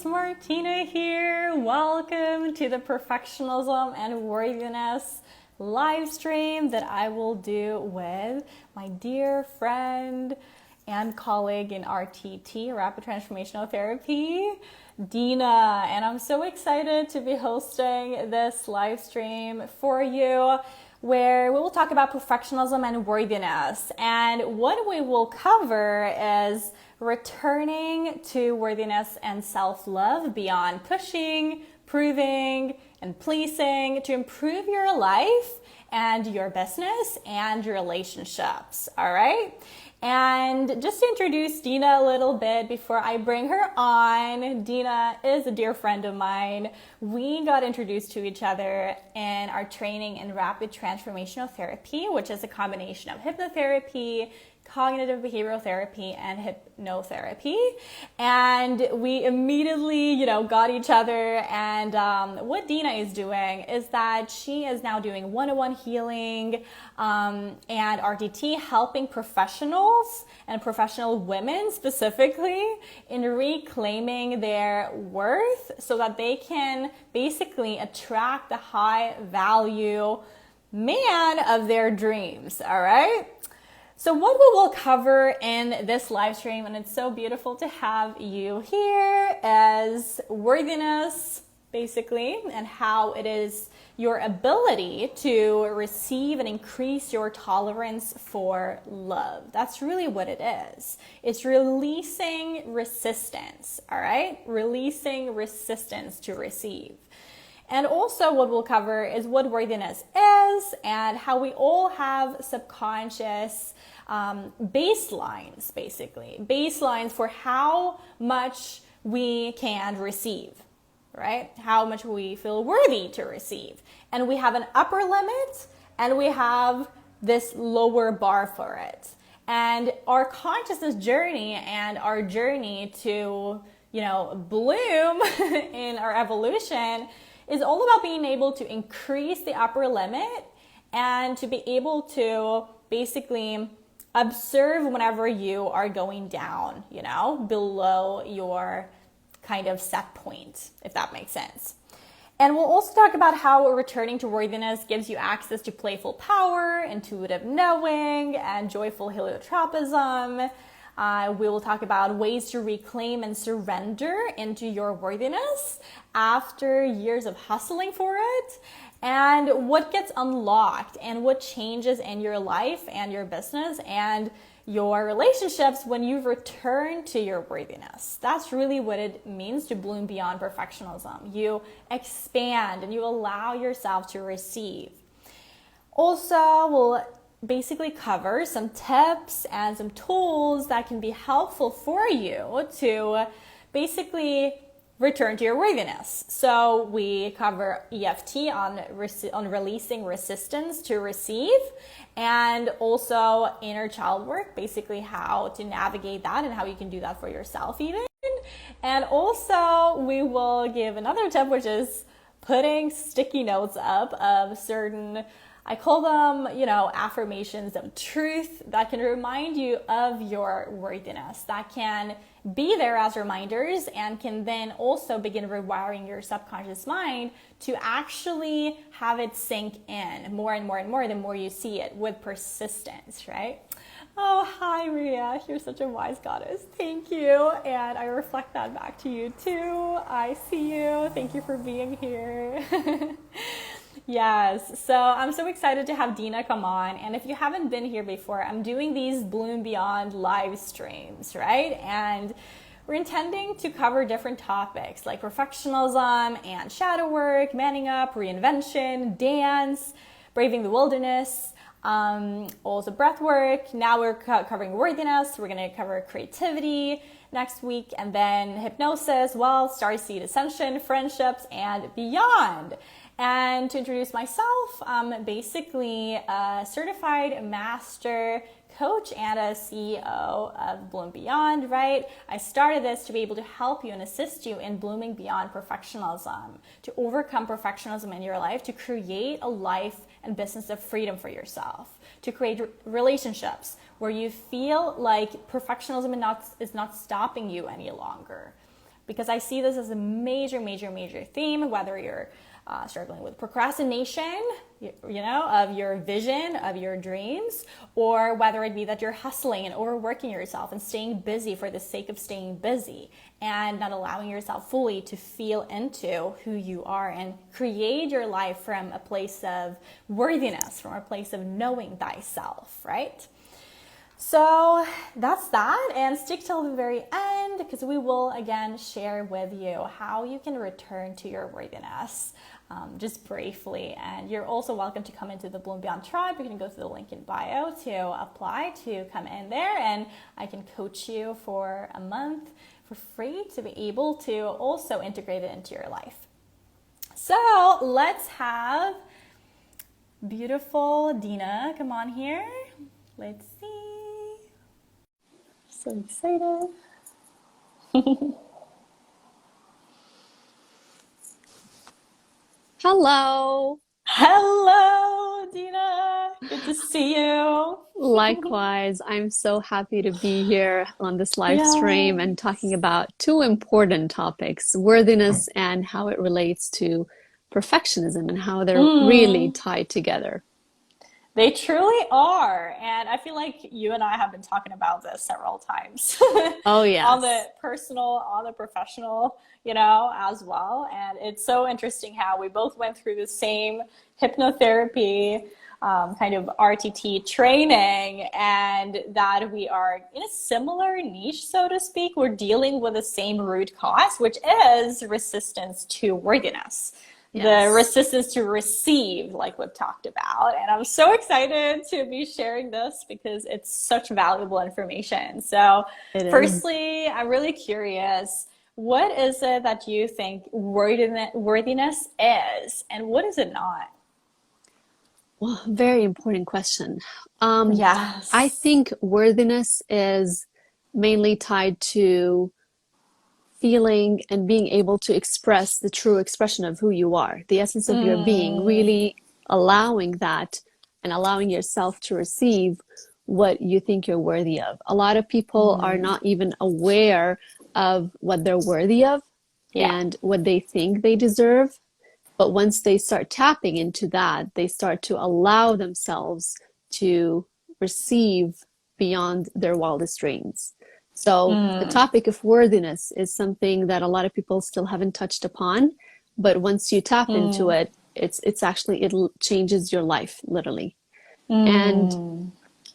it's Martina here. Welcome to the Perfectionism and Worthiness live stream that I will do with my dear friend and colleague in RTT, Rapid Transformational Therapy, Deena. And I'm so excited to be hosting this live stream for you, where we will talk about perfectionism and worthiness. And what we will cover is returning to worthiness and self-love beyond pushing, proving, and pleasing to improve your life and your business and your relationships. All right. And just to introduce Deena a little bit before I bring her on, Deena is a dear friend of mine. We got introduced to each other in our training in Rapid Transformational Therapy, which is a combination of hypnotherapy, cognitive behavioral therapy, and hypnotherapy. And we immediately, got each other. And what Deena is doing is that she is now doing one-on-one healing and RTT, helping professionals and professional women specifically in reclaiming their worth so that they can basically attract the high value man of their dreams. All right. So what we will cover in this live stream, and it's so beautiful to have you here, is worthiness, basically, and how it is your ability to receive and increase your tolerance for love. That's really what it is. It's releasing resistance, all right? Releasing resistance to receive. And also what we'll cover is what worthiness is and how we all have subconscious baselines, basically. Baselines for how much we can receive, right? How much we feel worthy to receive. And we have an upper limit and we have this lower bar for it. And our consciousness journey and our journey to, bloom in our evolution is all about being able to increase the upper limit and to be able to basically observe whenever you are going down, below your kind of set point, if that makes sense. And we'll also talk about how returning to worthiness gives you access to playful power, intuitive knowing, and joyful heliotropism. We will talk about ways to reclaim and surrender into your worthiness after years of hustling for it, and what gets unlocked and what changes in your life and your business and your relationships when you return to your worthiness. That's really what it means to bloom beyond perfectionism. You expand and you allow yourself to receive. Also, we'll basically cover some tips and some tools that can be helpful for you to basically return to your worthiness. So we cover EFT on releasing resistance to receive, and also inner child work, basically how to navigate that and how you can do that for yourself even. And also we will give another tip, which is putting sticky notes up of certain, I call them, affirmations of truth that can remind you of your worthiness, that can be there as reminders and can then also begin rewiring your subconscious mind to actually have it sink in more and more and more the more you see it with persistence, right? Oh, hi, Ria. You're such a wise goddess. Thank you. And I reflect that back to you too. I see you. Thank you for being here. Yes, so I'm so excited to have Deena come on. And if you haven't been here before, I'm doing these Bloom Beyond live streams, right? And we're intending to cover different topics like perfectionism and shadow work, manning up, reinvention, dance, braving the wilderness, also breath work. Now we're covering worthiness. We're going to cover creativity next week, and then hypnosis, wealth, starseed ascension, friendships, and beyond. And to introduce myself, I'm basically a certified master coach and a CEO of Bloom Beyond, right? I started this to be able to help you and assist you in blooming beyond perfectionism, to overcome perfectionism in your life, to create a life and business of freedom for yourself, to create relationships where you feel like perfectionism is not stopping you any longer, because I see this as a major, major, major theme, whether you're struggling with procrastination, of your vision, of your dreams, or whether it be that you're hustling and overworking yourself and staying busy for the sake of staying busy and not allowing yourself fully to feel into who you are and create your life from a place of worthiness, from a place of knowing thyself, right? So that's that, and stick till the very end because we will again share with you how you can return to your worthiness just briefly. And you're also welcome to come into the Bloom Beyond tribe. You can go to the link in bio to apply to come in there, and I can coach you for a month for free to be able to also integrate it into your life. So let's have beautiful Deena come on here. Let's see. So excited. Hello. Hello, Deena. Good to see you. Likewise, I'm so happy to be here on this live stream and Yes. talking about two important topics, worthiness and how it relates to perfectionism and how they're really tied together. They truly are. And I feel like you and I have been talking about this several times Oh, on the yes. personal, on the professional, as well. And it's so interesting how we both went through the same hypnotherapy kind of RTT training, and that we are in a similar niche, so to speak. We're dealing with the same root cause, which is resistance to worthiness. The Yes, resistance to receive, like we've talked about. And I'm so excited to be sharing this because it's such valuable information. So it is. firstly, I'm really curious, what is it that you think worthiness is, and what is it not? Well, very important question. Um, I Yes. think worthiness is mainly tied to feeling and being able to express the true expression of who you are, the essence of your being, Mm, really allowing that and allowing yourself to receive what you think you're worthy of. A lot of people are mm, not even aware of what they're worthy of yeah. and what they think they deserve. But once they start tapping into that, they start to allow themselves to receive beyond their wildest dreams. So the Mm, topic of worthiness is something that a lot of people still haven't touched upon, but once you tap into mm, it, it's actually it changes your life literally. And mm,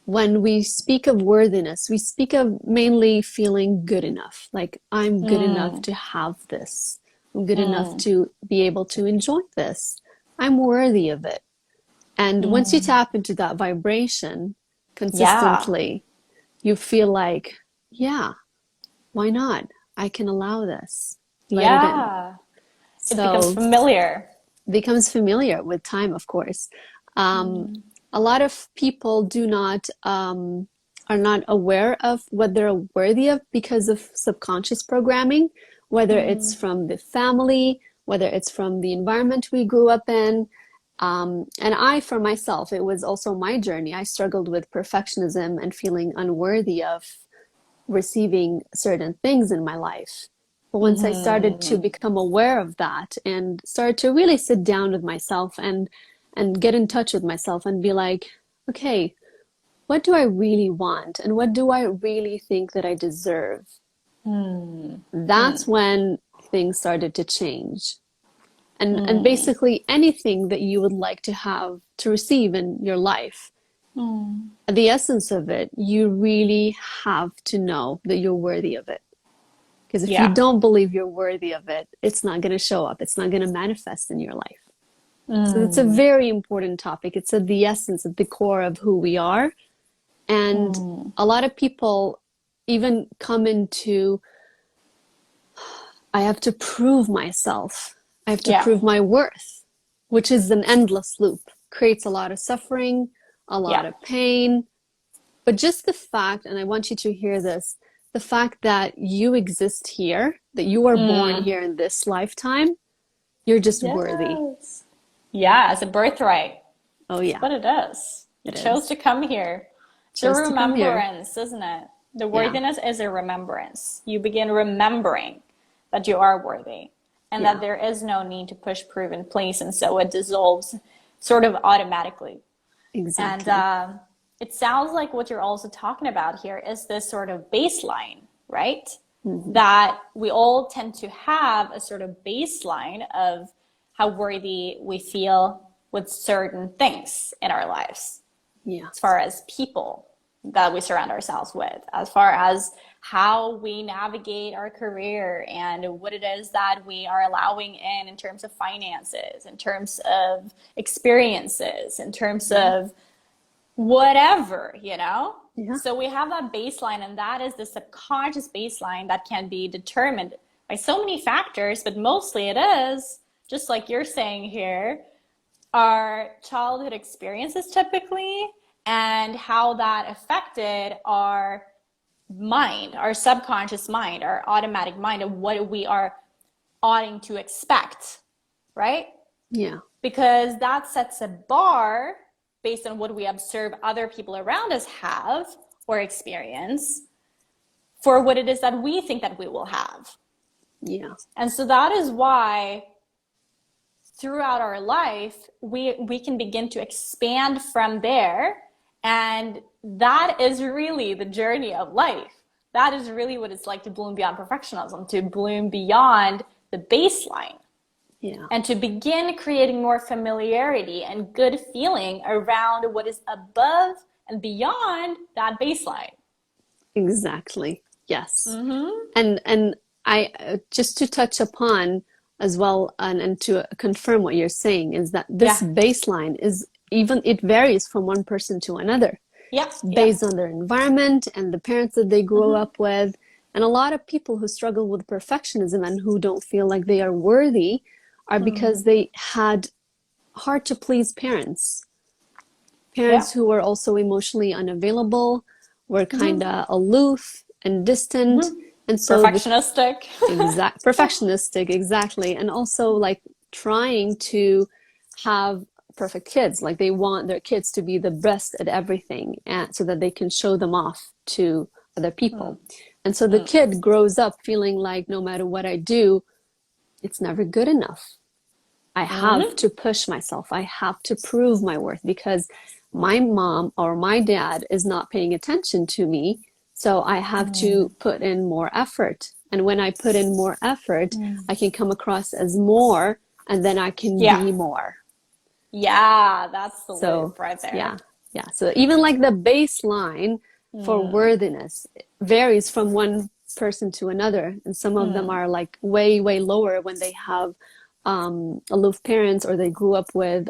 when we speak of worthiness, we speak of mainly feeling good enough. Like, I'm good enough mm, to have this. I'm good enough mm, to be able to enjoy this. I'm worthy of it. And once you mm. tap into that vibration Yeah. consistently, you feel like, yeah, why not? I can allow this. Let it in. Yeah. It becomes So familiar. it becomes familiar with time, of course. Um, Mm, a lot of people do not are not aware of what they're worthy of because of subconscious programming, whether it's mm, from the family, whether it's from the environment we grew up in. And I, for myself, it was also my journey. I struggled with perfectionism and feeling unworthy of receiving certain things in my life. But once I started to mm, become aware of that and started to really sit down with myself and get in touch with myself and be like, okay, what do I really want and what do I really think that I deserve? mm, That's mm, when things started to change. And mm, basically anything that you would like to have to receive in your life, mm. the essence of it, you really have to know that you're worthy of it. Because if you Yeah. don't believe you're worthy of it, it's not going to show up. It's not going to manifest in your life. So it's a Mm, very important topic. It's at the essence, at the core of who we are. And mm. a lot of people even come into, I have to prove myself. I have to Yeah. prove my worth, which is an endless loop. Creates a lot of suffering, a lot Yeah. of pain. But just the fact, and I want you to hear this, the fact that you exist here, that you are born Mm. here in this lifetime, you're just worthy. Yes. Yeah, as a birthright. Oh, That's yeah, what it is. You it chose is. to come here. It's a Chose to come here. remembrance, isn't it? The Yeah, worthiness is a remembrance. You begin remembering that you are worthy and that Yeah, there is no need to push, prove, and place. And so it dissolves sort of automatically. And exactly. it sounds like what you're also talking about here is this sort of baseline, right? Hmm. That we all tend to have a sort of baseline of how worthy we feel with certain things in our lives, Yeah. as far as people that we surround ourselves with, as far as how we navigate our career and what it is that we are allowing in terms of finances, in terms of experiences, in terms Yeah. of whatever, you know? Yeah. So we have that baseline, and that is the subconscious baseline that can be determined by so many factors, but mostly it is, just like you're saying here, our childhood experiences typically and how that affected our mind, our subconscious mind, our automatic mind of what we are oughting to expect, right? Yeah. Because that sets a bar based on what we observe other people around us have or experience for what it is that we think that we will have. Yeah. And so that is why throughout our life we can begin to expand from there, and that is really the journey of life. That is really what it's like to bloom beyond perfectionism, to bloom beyond the baseline, Yeah. and to begin creating more familiarity and good feeling around what is above and beyond that baseline. Exactly. Yes. Mm-hmm. And I just to touch upon as well, and to confirm what you're saying is that this Yeah. baseline is even it varies from one person to another Yeah. Yeah. based on their environment and the parents that they grew Mm-hmm. up with. And a lot of people who struggle with perfectionism and who don't feel like they are worthy are because Mm. they had hard to please parents. Yeah. Parents who were also emotionally unavailable, were kind Mm-hmm. of aloof and distant. Mm-hmm. And so the Perfectionistic. exact perfectionistic, exactly. And also like trying to have perfect kids. Like they want their kids to be the best at everything and so that they can show them off to other Mm. people. And so the Mm. kid grows up feeling like no matter what I do, it's never good enough. I have Mm-hmm. to push myself. I have to prove my worth because my mom or my dad is not paying attention to me. So I have Mm. to put in more effort. And when I put in more effort, Mm. I can come across as more and then I can Yeah. be more. Yeah, that's the So, loop right there. yeah, yeah. So even like the baseline for Mm. worthiness varies from one person to another. And some of them Mm. are like way, way lower when they have aloof parents or they grew up with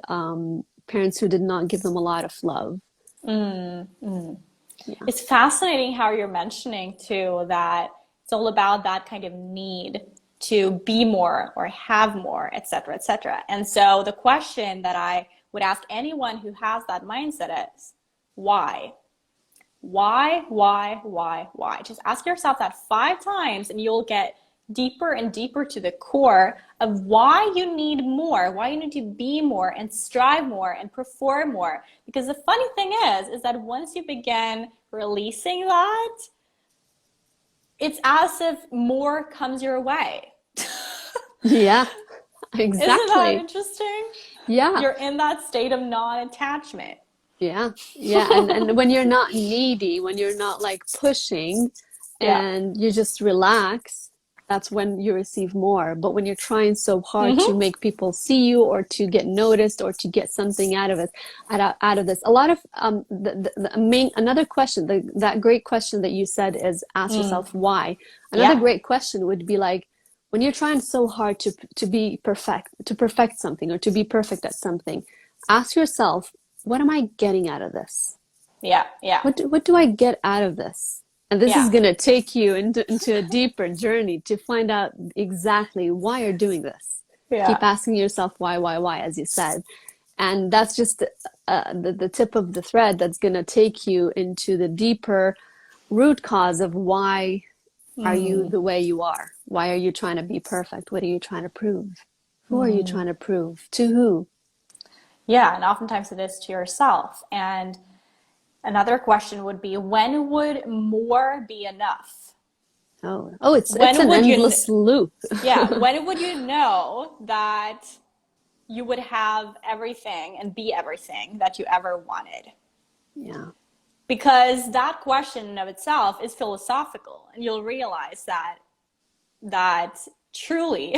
parents who did not give them a lot of love. Mm. Mm. Yeah. It's fascinating how you're mentioning too that it's all about that kind of need to be more or have more, et cetera, et cetera. And so the question that I would ask anyone who has that mindset is why? Why? Just ask yourself that 5 times and you'll get deeper and deeper to the core of why you need more, why you need to be more and strive more and perform more. Because the funny thing is that once you begin releasing that, it's as if more comes your way. Yeah, Isn't that exactly. interesting? Yeah. You're in that state of non-attachment. Yeah. Yeah. And when you're not needy, when you're not like pushing Yeah. and you just relax, that's when you receive more. But when you're trying so hard to Mm-hmm. make people see you or to get noticed or to get something out of it, out of this, a lot of the main another question, that great question that you said is ask Mm. yourself why. Another Yeah. great question would be like when you're trying so hard to be perfect, to perfect something or to be perfect at something, ask yourself, what am I getting out of this? Yeah. Yeah. What do I get out of this? And this is Yeah. going to take you into a deeper journey to find out exactly why you're doing this. Yeah. Keep asking yourself why, as you said. And that's just the tip of the thread that's going to take you into the deeper root cause of why are you Mm. the way you are? Why are you trying to be perfect? What are you trying to prove? Who are you Mm. trying to prove? To who? Yeah, and oftentimes it is to yourself. And another question would be when would more be enough? Oh, it's When an would you, endless loop. yeah, when would you know that you would have everything and be everything that you ever wanted? Yeah, Because that question in of itself is philosophical, and you'll realize that truly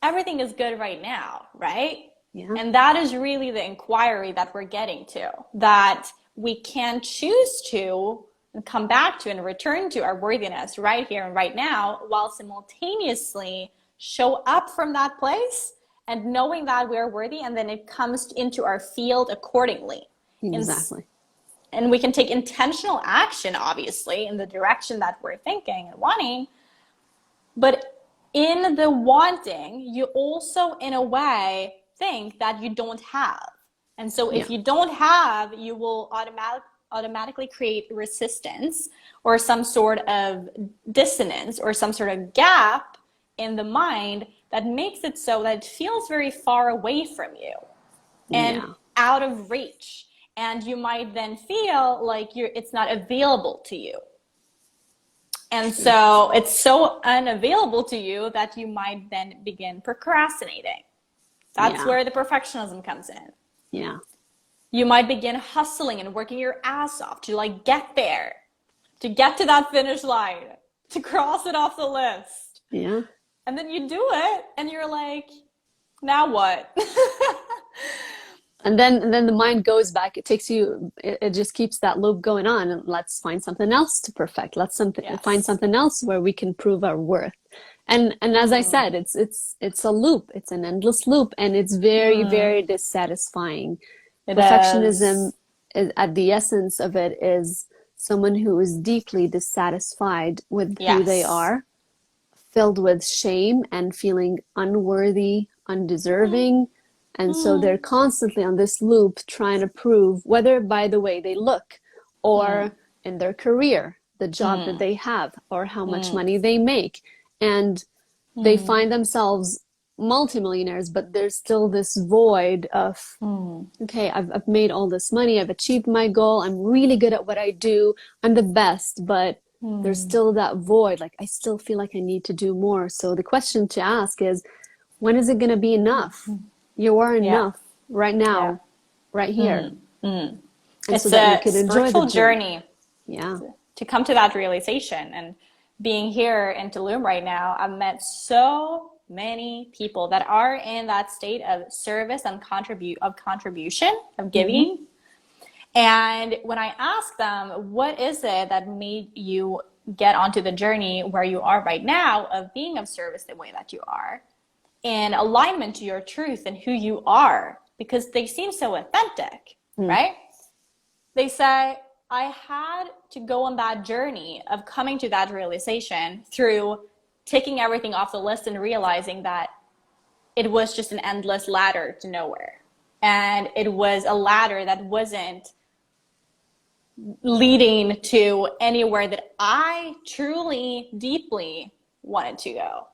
everything is good right now, right? yeah, And that is really the inquiry that we're getting to, that we can choose to and come back to and return to our worthiness right here and right now, while simultaneously show up from that place and knowing that we're worthy, and then it comes into our field accordingly. exactly. And we can take intentional action, obviously, in the direction that we're thinking and wanting. But in the wanting, you also, in a way, think that you don't have. And so Yeah, if you don't have, you will automatically create resistance or some sort of dissonance or some sort of gap in the mind that makes it so that it feels very far away from you and yeah, out of reach. And you might then feel like it's not available to you. And true. so it's so unavailable to you that you might then begin procrastinating. That's Yeah, where the perfectionism comes in. yeah, You might begin hustling and working your ass off to like get there, to get to that finish line, to cross it off the list. yeah. And then you do it and you're like, now what? And then the mind goes back. It takes you. It just keeps that loop going on. And let's find something else to perfect. Let's find Yes. something else where we can prove our worth. And as I said, it's a loop. It's an endless loop, and it's very, very dissatisfying. It Perfectionism, is. at the essence of it, is someone who is deeply dissatisfied with who they Yes. are, filled with shame and feeling unworthy, undeserving. And so they're constantly on this loop trying to prove, whether by the way they look or in their career, the job that they have, or how much money they make. And they find themselves multimillionaires, but there's still this void of, okay, I've made all this money, I've achieved my goal, I'm really good at what I do, I'm the best, but there's still that void. Like, I still feel like I need to do more. So the question to ask is, when is it going to be enough? You are Yeah. enough right Yeah. now, right here. And so It's that you a can enjoy the spiritual journey. journey Yeah. to come to that realization. And being here in Tulum right now, I've met so many people that are in that state of service and contribution, of Mm-hmm. giving. And when I ask them, what is it that made you get onto the journey where you are right now of being of service the way that you are, in alignment to your truth and who you are, because they seem so authentic, Mm. right? They say, I had to go on that journey of coming to that realization through taking everything off the list and realizing that it was just an endless ladder to nowhere. And it was a ladder that wasn't leading to anywhere that I truly, deeply wanted to go.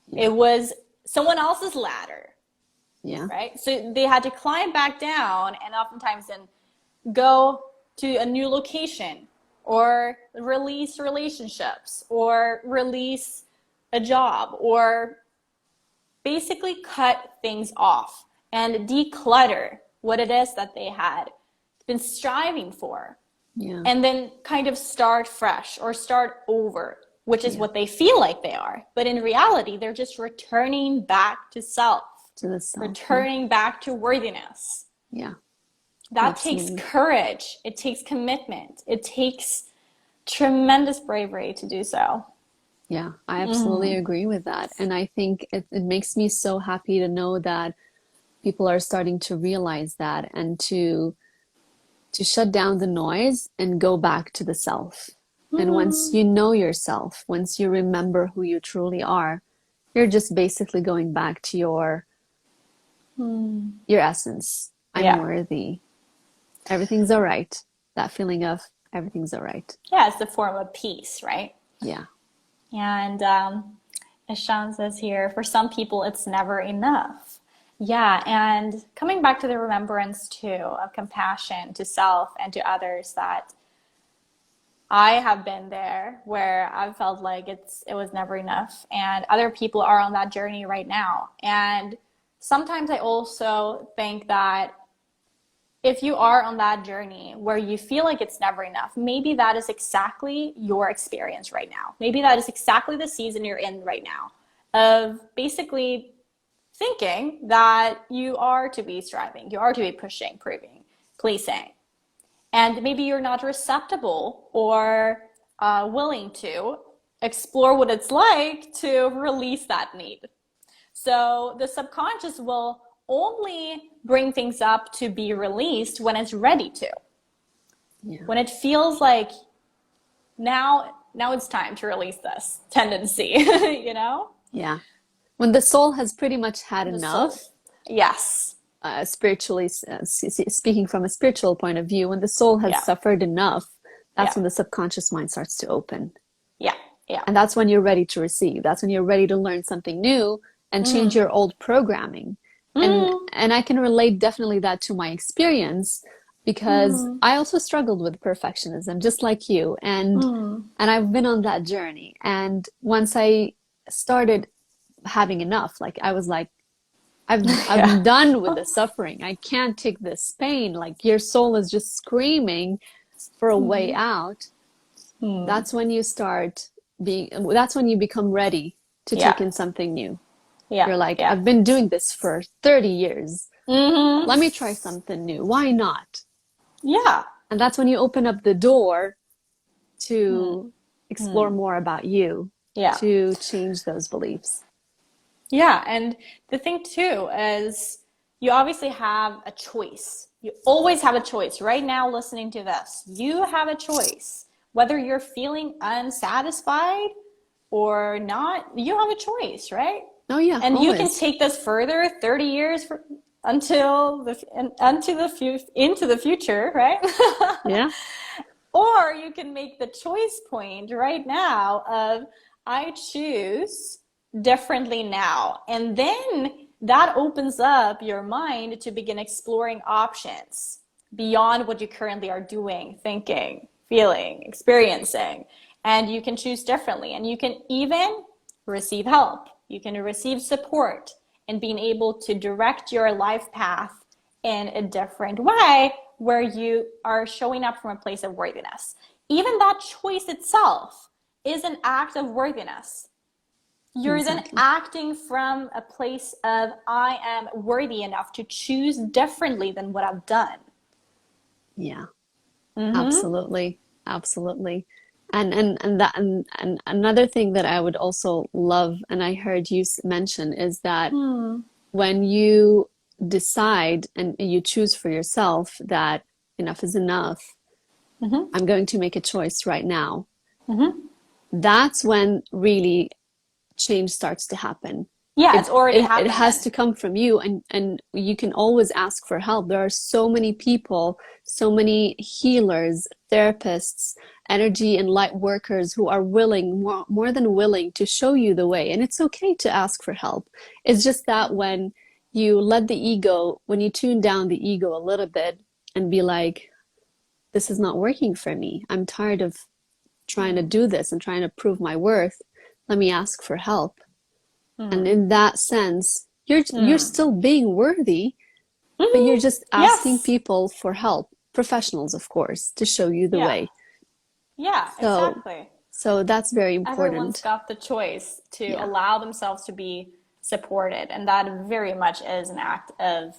Yeah. It was someone else's ladder, Yeah. right? So they had to climb back down and oftentimes then go to a new location or release relationships or release a job or basically cut things off and declutter what it is that they had been striving for, Yeah. and then kind of start fresh or start over, which is Yeah. what they feel like they are. But in reality, they're just returning back to self, To the self. Yeah. returning back to worthiness. Yeah. That takes Absolutely. courage. It takes commitment. It takes tremendous bravery to do so. Yeah, I absolutely agree with that. And I think it makes me so happy to know that people are starting to realize that, and to shut down the noise and go back to the self. And once you know yourself, once you remember who you truly are, you're just basically going back to your essence. I'm Yeah. worthy. Everything's all right. That feeling of everything's all right. Yeah, it's the form of peace, right? Yeah. And as Sean says here, for some people, it's never enough. Yeah, and coming back to the remembrance too of compassion to self and to others, that I have been there where I've felt like it was never enough, and other people are on that journey right now. And sometimes I also think that if you are on that journey where you feel like it's never enough, maybe that is exactly your experience right now. Maybe that is exactly the season you're in right now of basically thinking that you are to be striving, you are to be pushing, proving, pleasing. And maybe you're not receptible or willing to explore what it's like to release that need. So the subconscious will only bring things up to be released when it's ready to. Yeah. When it feels like now it's time to release this tendency, you know? Yeah. When the soul has pretty much had The soul. enough, Yes. spiritually, speaking from a spiritual point of view, when the soul has Yeah. suffered enough, that's Yeah. when the subconscious mind starts to open. Yeah. Yeah. And that's when you're ready to receive. That's when you're ready to learn something new and change your old programming. And I can relate definitely that to my experience because I also struggled with perfectionism just like you. And I've been on that journey. And once I started having enough, like I was like, Yeah. I'm done with the suffering. I can't take this pain. Like your soul is just screaming for a way out. That's when you start that's when you become ready to Yeah. take in something new. Yeah. You're like, Yeah. I've been doing this for 30 years. Mm-hmm. Let me try something new. Why not? Yeah. And that's when you open up the door to explore more about you, Yeah. to change those beliefs. Yeah. And the thing too is you obviously have a choice. You always have a choice. Right now, listening to this, you have a choice. Whether you're feeling unsatisfied or not, you have a choice, right? Oh yeah, And you can always. take this further 30 years into the future, right? Yeah. Or you can make the choice point right now of I choose differently now. And then that opens up your mind to begin exploring options beyond what you currently are doing, thinking, feeling, experiencing. And you can choose differently. And you can even receive help. You can receive support and being able to direct your life path in a different way where you are showing up from a place of worthiness. Even that choice itself is an act of worthiness. You're then Exactly. acting from a place of I am worthy enough to choose differently than what I've done. Yeah. Absolutely. Absolutely. And another thing that I would also love, and I heard you mention, is that when you decide and you choose for yourself that enough is enough, I'm going to make a choice right now. That's when really change starts to happen. Yeah, It, it's already it happened has then. to come from you, and you can always ask for help. There are so many people, so many healers, therapists, energy and light workers who are willing, more than willing, to show you the way. And it's okay to ask for help. It's just that when you let the ego, when you tune down the ego a little bit and be like, this is not working for me. I'm tired of trying to do this and trying to prove my worth. Let me ask for help. And in that sense, you're still being worthy, but you're just asking Yes. people for help, professionals, of course, to show you the Yeah. way. Yeah, So, exactly. so that's very Everyone's important. got the choice to Yeah, allow themselves to be supported. And that very much is an act of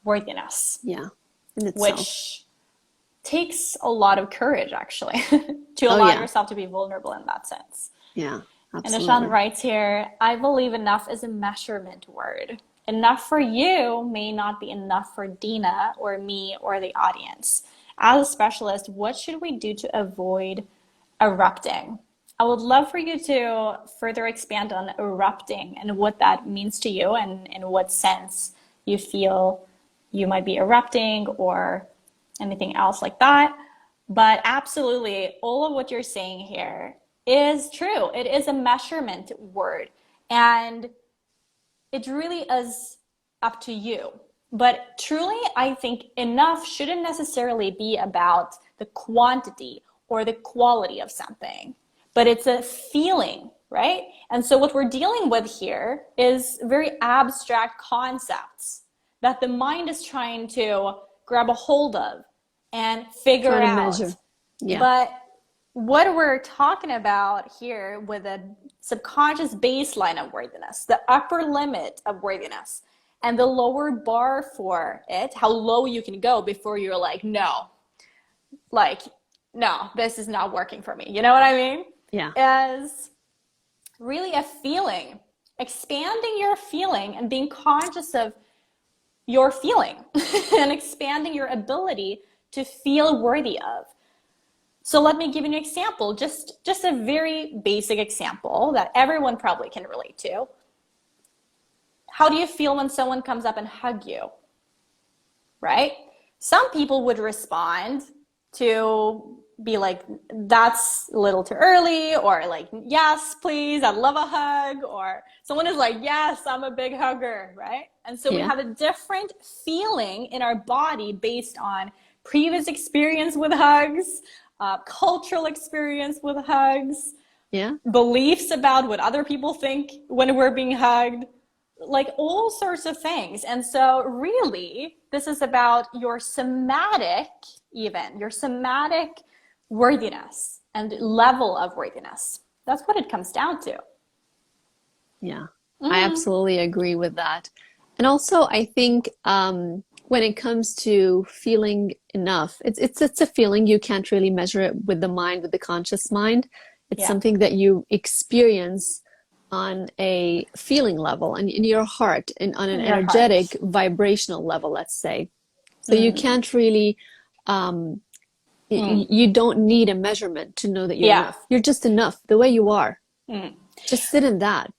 worthiness, yeah, in itself. which takes a lot of courage, actually, to Oh allow yeah, yourself to be vulnerable in that sense. yeah, And Ashan absolutely. writes here, I believe enough is a measurement word. Enough for you may not be enough for Deena or me or the audience. As a specialist, what should we do to avoid erupting? I would love for you to further expand on erupting and what that means to you and in what sense you feel you might be erupting or anything else like that. But absolutely, all of what you're saying here is true. It is a measurement word, and it really is up to you. But truly, I think enough shouldn't necessarily be about the quantity or the quality of something, but it's a feeling, right? And so what we're dealing with here is very abstract concepts that the mind is trying to grab a hold of and figure Trying to out. measure. Yeah. But what we're talking about here with a subconscious baseline of worthiness, the upper limit of worthiness, and the lower bar for it, how low you can go before you're like, no, like, no, this is not working for me. You know what I mean? Yeah. Is really a feeling, expanding your feeling and being conscious of your feeling and expanding your ability to feel worthy of. So let me give you an example, just a very basic example that everyone probably can relate to. How do you feel when someone comes up and hug you? Right? Some people would respond to be like, that's a little too early, or like, yes, please, I'd love a hug, or someone is like, yes, I'm a big hugger, right? And so we Yeah. have a different feeling in our body based on previous experience with hugs, cultural experience with hugs, Yeah. beliefs about what other people think when we're being hugged, like all sorts of things. And so really, this is about your somatic, even your somatic worthiness and level of worthiness. That's what it comes down to. Yeah. I absolutely agree with that. And also, I think when it comes to feeling enough, it's a feeling. You can't really measure it with the mind, with the conscious mind. It's Yeah. something that you experience on a feeling level and in your heart and on an In your heart. energetic vibrational level, let's say. So you can't really you don't need a measurement to know that you're Yeah. enough. You're just enough the way you are. Just sit in that.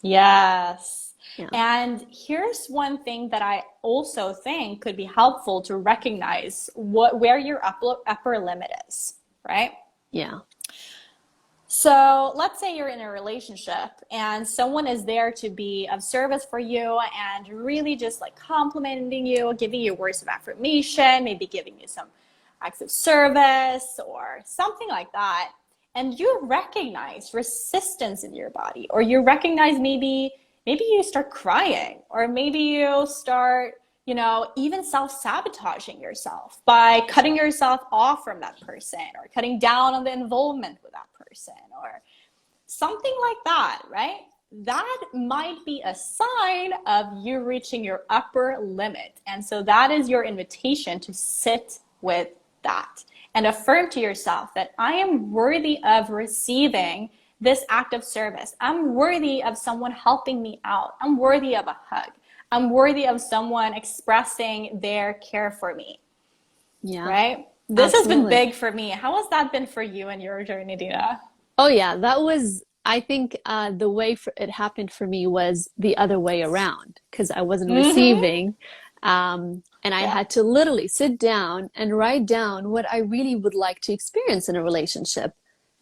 Yes. Yeah. And here's one thing that I also think could be helpful to recognize where your upper limit is, right? Yeah. So let's say you're in a relationship and someone is there to be of service for you and really just like complimenting you, giving you words of affirmation, maybe giving you some acts of service or something like that. And you recognize resistance in your body, or you recognize maybe you start crying, or maybe you start, even self-sabotaging yourself by cutting yourself off from that person or cutting down on the involvement with that person or something like that, right? That might be a sign of you reaching your upper limit. And so that is your invitation to sit with that and affirm to yourself that I am worthy of receiving this act of service. I'm worthy of someone helping me out. I'm worthy of a hug. I'm worthy of someone expressing their care for me. Yeah. Right? This has been Absolutely. big for me. How has that been for you in your journey, Deena? Oh yeah, that was, I think the way it happened for me was the other way around because I wasn't Mm-hmm. receiving. And I Yeah. had to literally sit down and write down what I really would like to experience in a relationship.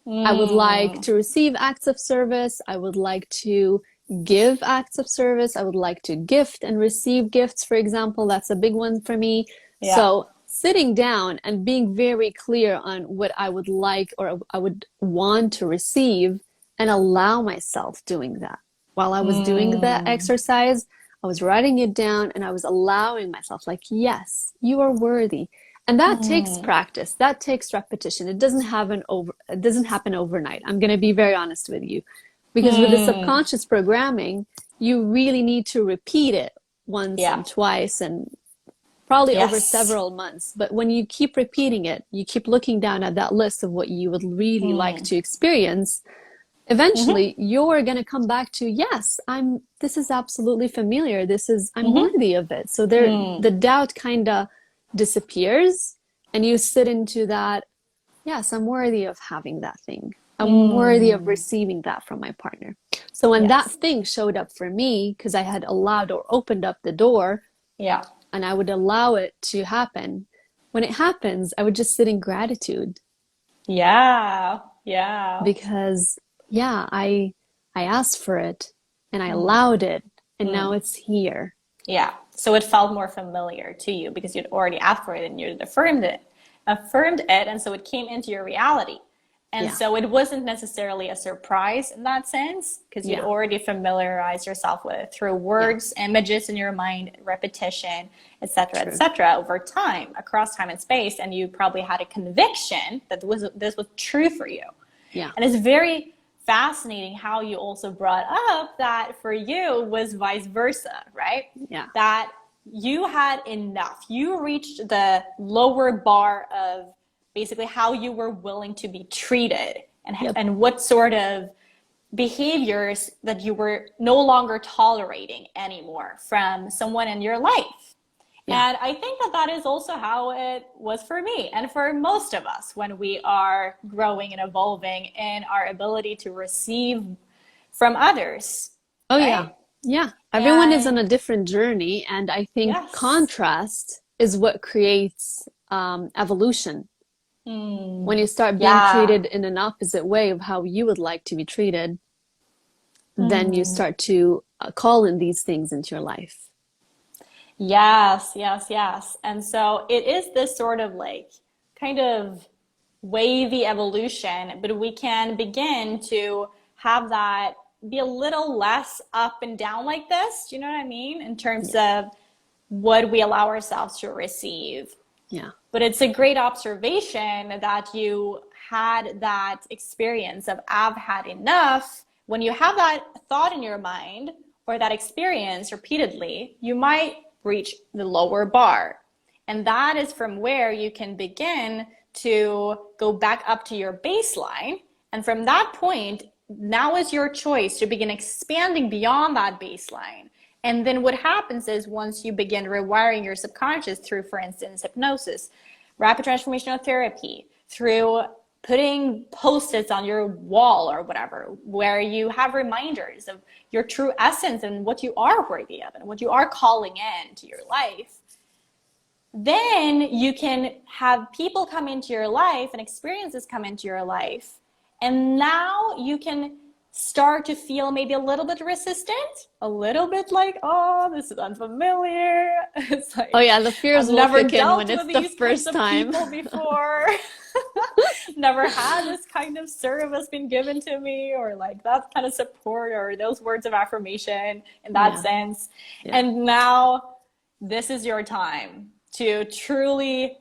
I would like Mm. to receive acts of service. I would like to give acts of service. I would like to gift and receive gifts, for example. That's a big one for me. Yeah. So sitting down and being very clear on what I would like or I would want to receive and allow myself doing that. While I was doing that Mm. exercise, I was writing it down and I was allowing myself, like, yes, you are worthy. And that takes Mm. practice. That takes repetition. It doesn't happen overnight. I'm going to be very honest with you. Because with the Mm. subconscious programming, you really need to repeat it once Yeah. and twice and probably over Yes. several months. But when you keep repeating it, you keep looking down at that list of what you would really like Mm. to experience, Mm-hmm. eventually you're going to come back to, yes, this is absolutely familiar. I'm Mm-hmm. worthy of it. So there, Mm. the doubt kind of disappears and you sit into that, yes, I'm worthy of having that thing. I'm worthy of Mm. receiving that from my partner. So when that Yes. thing showed up for me, because I had allowed or opened up the door Yeah. and I would allow it to happen, when it happens, I would just sit in gratitude Yeah. Yeah. because, yeah, I asked for it and I Mm. allowed it and now Mm. it's here. Yeah. So it felt more familiar to you because you'd already asked for it and you'd affirmed it. affirmed it, and so it came into your reality. And Yeah. so it wasn't necessarily a surprise in that sense, because you'd Yeah. already familiarized yourself with it through Yeah. words, images in your mind, repetition, True. etc., over time, across time and space. And you probably had a conviction that this was true for you. Yeah. And it's very fascinating how you also brought up that for you was vice versa, right? Yeah. That you had enough. You reached the lower bar of basically how you were willing to be treated, Yep. and what sort of behaviors that you were no longer tolerating anymore from someone in your life. Yeah. And I think that that is also how it was for me and for most of us when we are growing and evolving in our ability to receive from others, Oh, yeah. right? Yeah. Everyone is on a And different journey. And I think yes. contrast is what creates evolution. When you start being Yeah. treated in an opposite way of how you would like to be treated, then you start to call in these things into your life. Yes, yes, yes. And so it is this sort of like kind of wavy evolution, but we can begin to have that be a little less up and down like this. Do you know what I mean? In terms Yeah. of what we allow ourselves to receive. Yeah. But it's a great observation that you had that experience of I've had enough. When you have that thought in your mind or that experience repeatedly, you might reach the lower bar. And that is from where you can begin to go back up to your baseline. And from that point, now is your choice to begin expanding beyond that baseline. And then what happens is once you begin rewiring your subconscious through, for instance, hypnosis, rapid transformational therapy, through putting post-its on your wall or whatever, where you have reminders of your true essence and what you are worthy of and what you are calling in to your life, then you can have people come into your life and experiences come into your life. And now you can start to feel maybe a little bit resistant, a little bit like, oh, this is unfamiliar. It's like, Oh, yeah. The fears I've will never kick in when dealt it's with the these kinds first of time. people before. Never had this kind of service been given to me, or like that kind of support, or those words of affirmation in that Yeah. sense. Yeah. And now this is your time to truly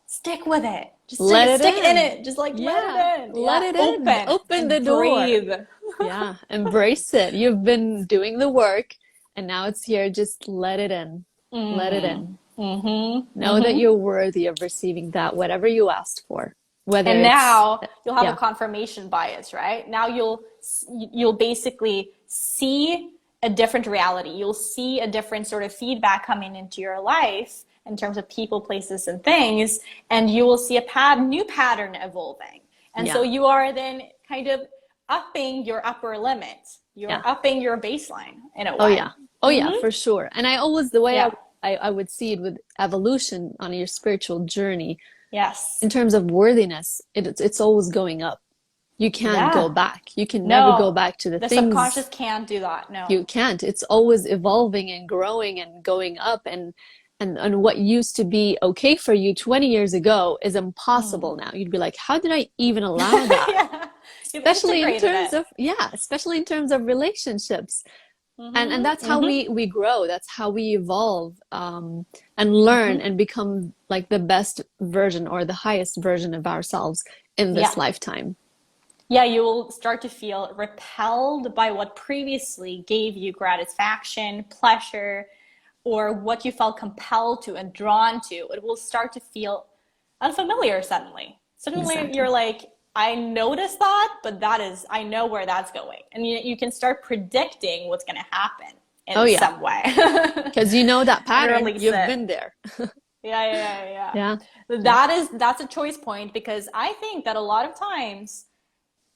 stick with it. Just Let it stick in in. it. Just like let Yeah. it in. Let Yeah. it in. Open Open the and door. breathe. Yeah. Embrace it. You've been doing the work and now it's here. Just let it in. Let it in. Know that you're worthy of receiving that, whatever you asked for. Whether And it's, now you'll have a yeah. confirmation bias, right? Now you'll basically see a different reality. You'll see a different sort of feedback coming into your life in terms of people, places, and things, and you will see a new pattern evolving. And so Yeah. you are then kind of upping your upper limit. You're Yeah. upping your baseline in a Oh, way. yeah. Oh, yeah, for sure. And I always, the way Yeah. I would see it with evolution on your spiritual journey, Yes. in terms of worthiness, it's always going up. You can't go Yeah. back. You can never go No, back to the the things. subconscious can't do that. You No. can't. It's always evolving and growing and going up, and what used to be okay for you 20 years ago is impossible now. You'd be like, how did I even allow that? Yeah. You've Especially in integrated terms it. of, yeah, especially in terms of relationships. And that's how we grow. That's how we evolve, and learn and become like the best version or the highest version of ourselves in Yeah. this lifetime. Yeah, you will start to feel repelled by what previously gave you gratification, pleasure, or what you felt compelled to and drawn to. It will start to feel unfamiliar suddenly. Suddenly you're Exactly. like, I noticed that, but I know where that's going. And you can start predicting what's going to happen Oh, in yeah. some way Because you know that and pattern. release You've it. been there. Yeah. Yeah. Yeah. That's a choice point, because I think that a lot of times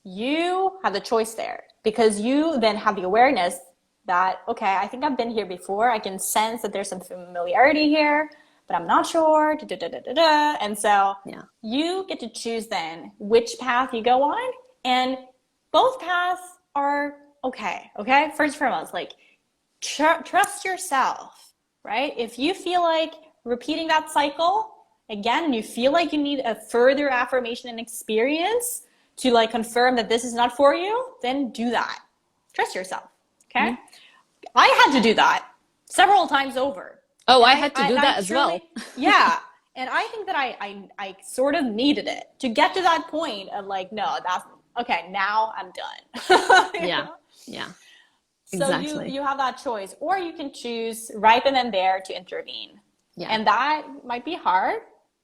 you have the choice there, because you then have the awareness that, okay, I think I've been here before. I can sense that there's some familiarity here, but I'm not sure. Da, da, da, da, da, da. And so Yeah. you get to choose then which path you go on. And both paths are okay. Okay. First and foremost, like trust yourself, right? If you feel like repeating that cycle, again, you feel like you need a further affirmation and experience to like confirm that this is not for you, then do that. Trust yourself. Okay. Yeah. I had to do that several times over. Oh, And I had to do that as well. Yeah. And I think that I sort of needed it to get to that point of like, no, that's okay, now I'm done. Yeah. know? Yeah. So Exactly. you have that choice, or you can choose right then and there to intervene. Yeah. And that might be hard,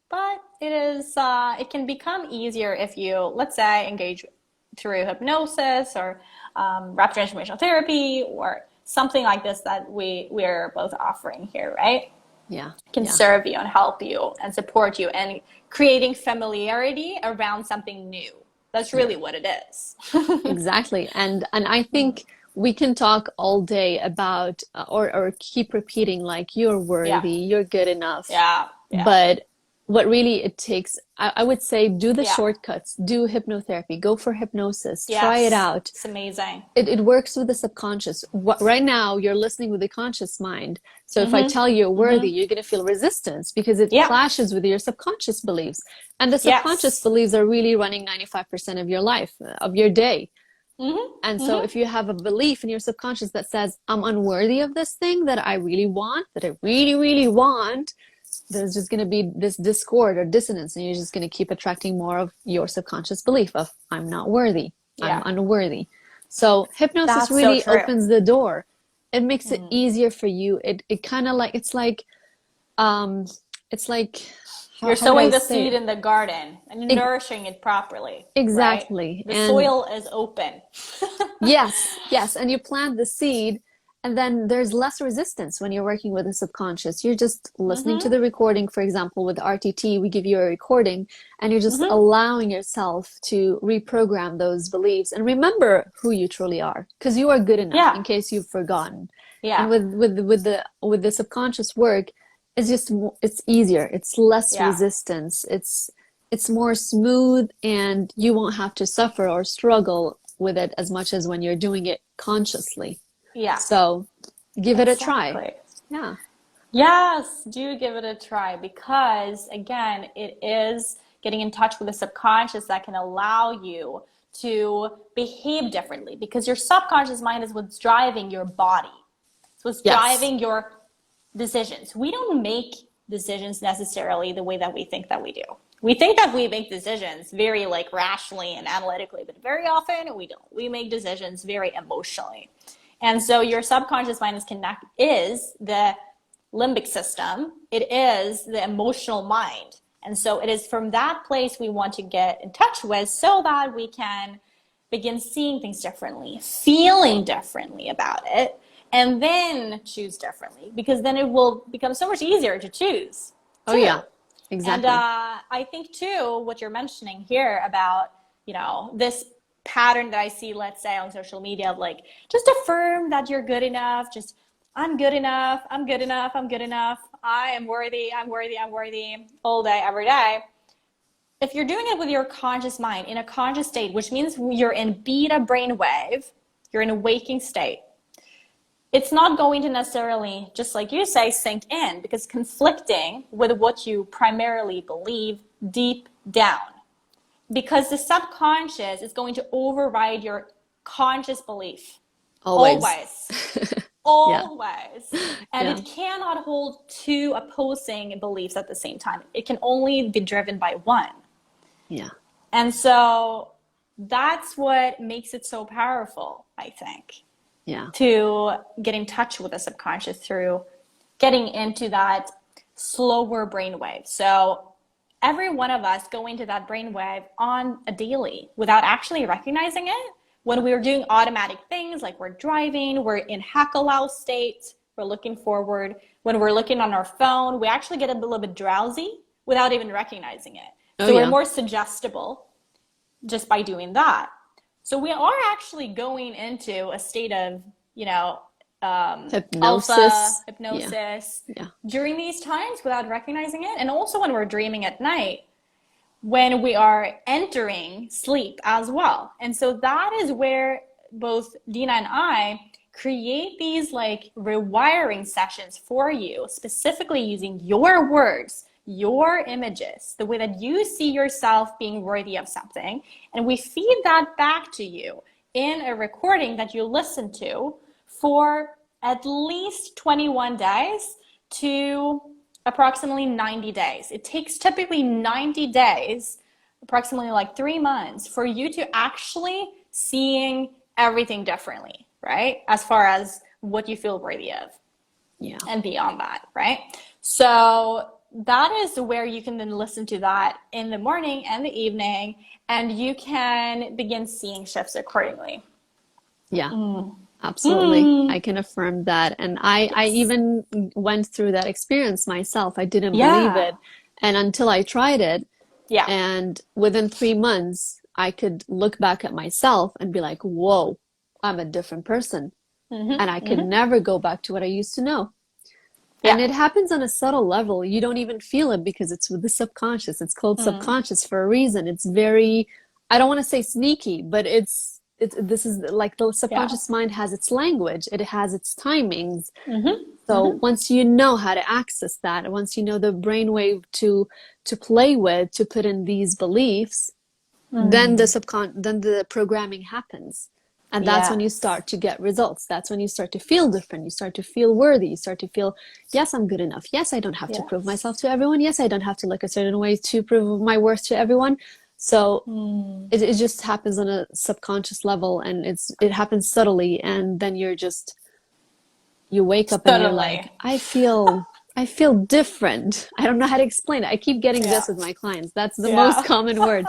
but it can become easier if you, let's say, engage through hypnosis or rapid transformational therapy or something like this that we're both offering here, right? Yeah. Can Yeah. serve you and help you and support you and creating familiarity around something new. That's really what it is. Exactly. And I think we can talk all day about or keep repeating like you're Yeah. worthy, you're good enough. Yeah. Yeah. But what really it takes, I would say do the Yeah. shortcuts, do hypnotherapy, go for hypnosis, try it Yes. out. It's amazing. It works with the subconscious. Right now, you're listening with the conscious mind. So if I Mm-hmm. tell you you're worthy, Mm-hmm. you're going to feel resistance because it Yeah. clashes with your subconscious beliefs. And the subconscious Yes. beliefs are really running 95% of your life, of your day. Mm-hmm. And so Mm-hmm. if you have a belief in your subconscious that says, I'm unworthy of this thing that I really want, that I really, really want, there's just going to be this discord or dissonance, and you're just going to keep attracting more of your subconscious belief of, I'm not worthy, I'm Yeah. unworthy. So hypnosis That's so really true. opens the door. It makes it easier for you. It kind of like, um, it's like, You're how would I sowing the say seed it? in the garden and you're nourishing it properly, right? Exactly. The And soil is open. yes, yes. And you plant the seed, and then there's less resistance when you're working with the subconscious. You're just listening to Mm-hmm. the recording. For example, with RTT, we give you a recording, and you're just Mm-hmm. allowing yourself to reprogram those beliefs and remember who you truly are, because you are good enough Yeah. in case you've forgotten. And Yeah. with the subconscious work, it's easier. It's less Yeah. resistance. It's more smooth, and you won't have to suffer or struggle with it as much as when you're doing it consciously. Yeah. So give it a try. Exactly. Yeah. Yes, do give it a try because, again, it is getting in touch with the subconscious that can allow you to behave differently because your subconscious mind is what's driving your body. It's what's Yes. driving your decisions. We don't make decisions necessarily the way that we think that we do. We think that we make decisions very like rationally and analytically, but very often we don't. We make decisions very emotionally. And so your subconscious mind is the limbic system. It is the emotional mind. And so it is from that place we want to get in touch with so that we can begin seeing things differently, feeling differently about it, and then choose differently because then it will become so much easier to choose Oh, too. yeah. And Exactly. I think too, what you're mentioning here about, this pattern that I see, let's say on social media of like, just affirm that you're good enough. Just, I'm good enough. I'm good enough. I'm good enough. I am worthy. I'm worthy. I'm worthy all day, every day. If you're doing it with your conscious mind in a conscious state, which means you're in beta brainwave, you're in a waking state, it's not going to necessarily, just like you say, sink in because conflicting with what you primarily believe deep down. Because the subconscious is going to override your conscious belief. Always. Always. Yeah. Always. And Yeah. it cannot hold two opposing beliefs at the same time. It can only be driven by one. Yeah. And so that's what makes it so powerful, I think, Yeah. to get in touch with the subconscious through getting into that slower brainwave. So every one of us go into that brainwave on a daily without actually recognizing it. When we're doing automatic things like we're driving, we're in hack-allow state, we're looking forward. When we're looking on our phone, we actually get a little bit drowsy without even recognizing it. Oh, So we're yeah. more suggestible just by doing that. So we are actually going into a state of, alpha Hypnosis. hypnosis Yeah. during these times without recognizing it. And also when we're dreaming at night, when we are entering sleep as well. And so that is where both Deena and I create these like rewiring sessions for you, specifically using your words, your images, the way that you see yourself being worthy of something, and we feed that back to you in a recording that you listen to for at least 21 days to approximately 90 days. It takes typically 90 days, approximately like 3 months, for you to actually seeing everything differently, right? As far as what you feel worthy of. Yeah. And beyond that, right? So that is where you can then listen to that in the morning and the evening, and you can begin seeing shifts accordingly. Yeah. Absolutely. I can affirm that. And I Yes. even went through that experience myself. I didn't believe Yeah. it. And until I tried it, Yeah. and within 3 months, I could look back at myself and be like, whoa, I'm a different person. And I could never go back to what I used to know. And Yeah. it happens on a subtle level. You don't even feel it because it's with the subconscious. It's called subconscious for a reason. It's very, I don't want to say sneaky, but this is like the Yeah. subconscious mind has its language. It has its timings. So once you know how to access that, once you know the brainwave to play with, to put in these beliefs, then the programming happens. And that's when you Yes. start to get results. That's when you start to feel different. You start to feel worthy. You start to feel, yes, I'm good enough. Yes, I don't have to prove Yes. myself to everyone. Yes, I don't have to look a certain way to prove my worth to everyone. So it just happens on a subconscious level, and it happens subtly. And then you wake up and you're like, Suddenly. I feel different. I don't know how to explain it. I keep getting Yeah. this with my clients. That's the most Yeah. common word.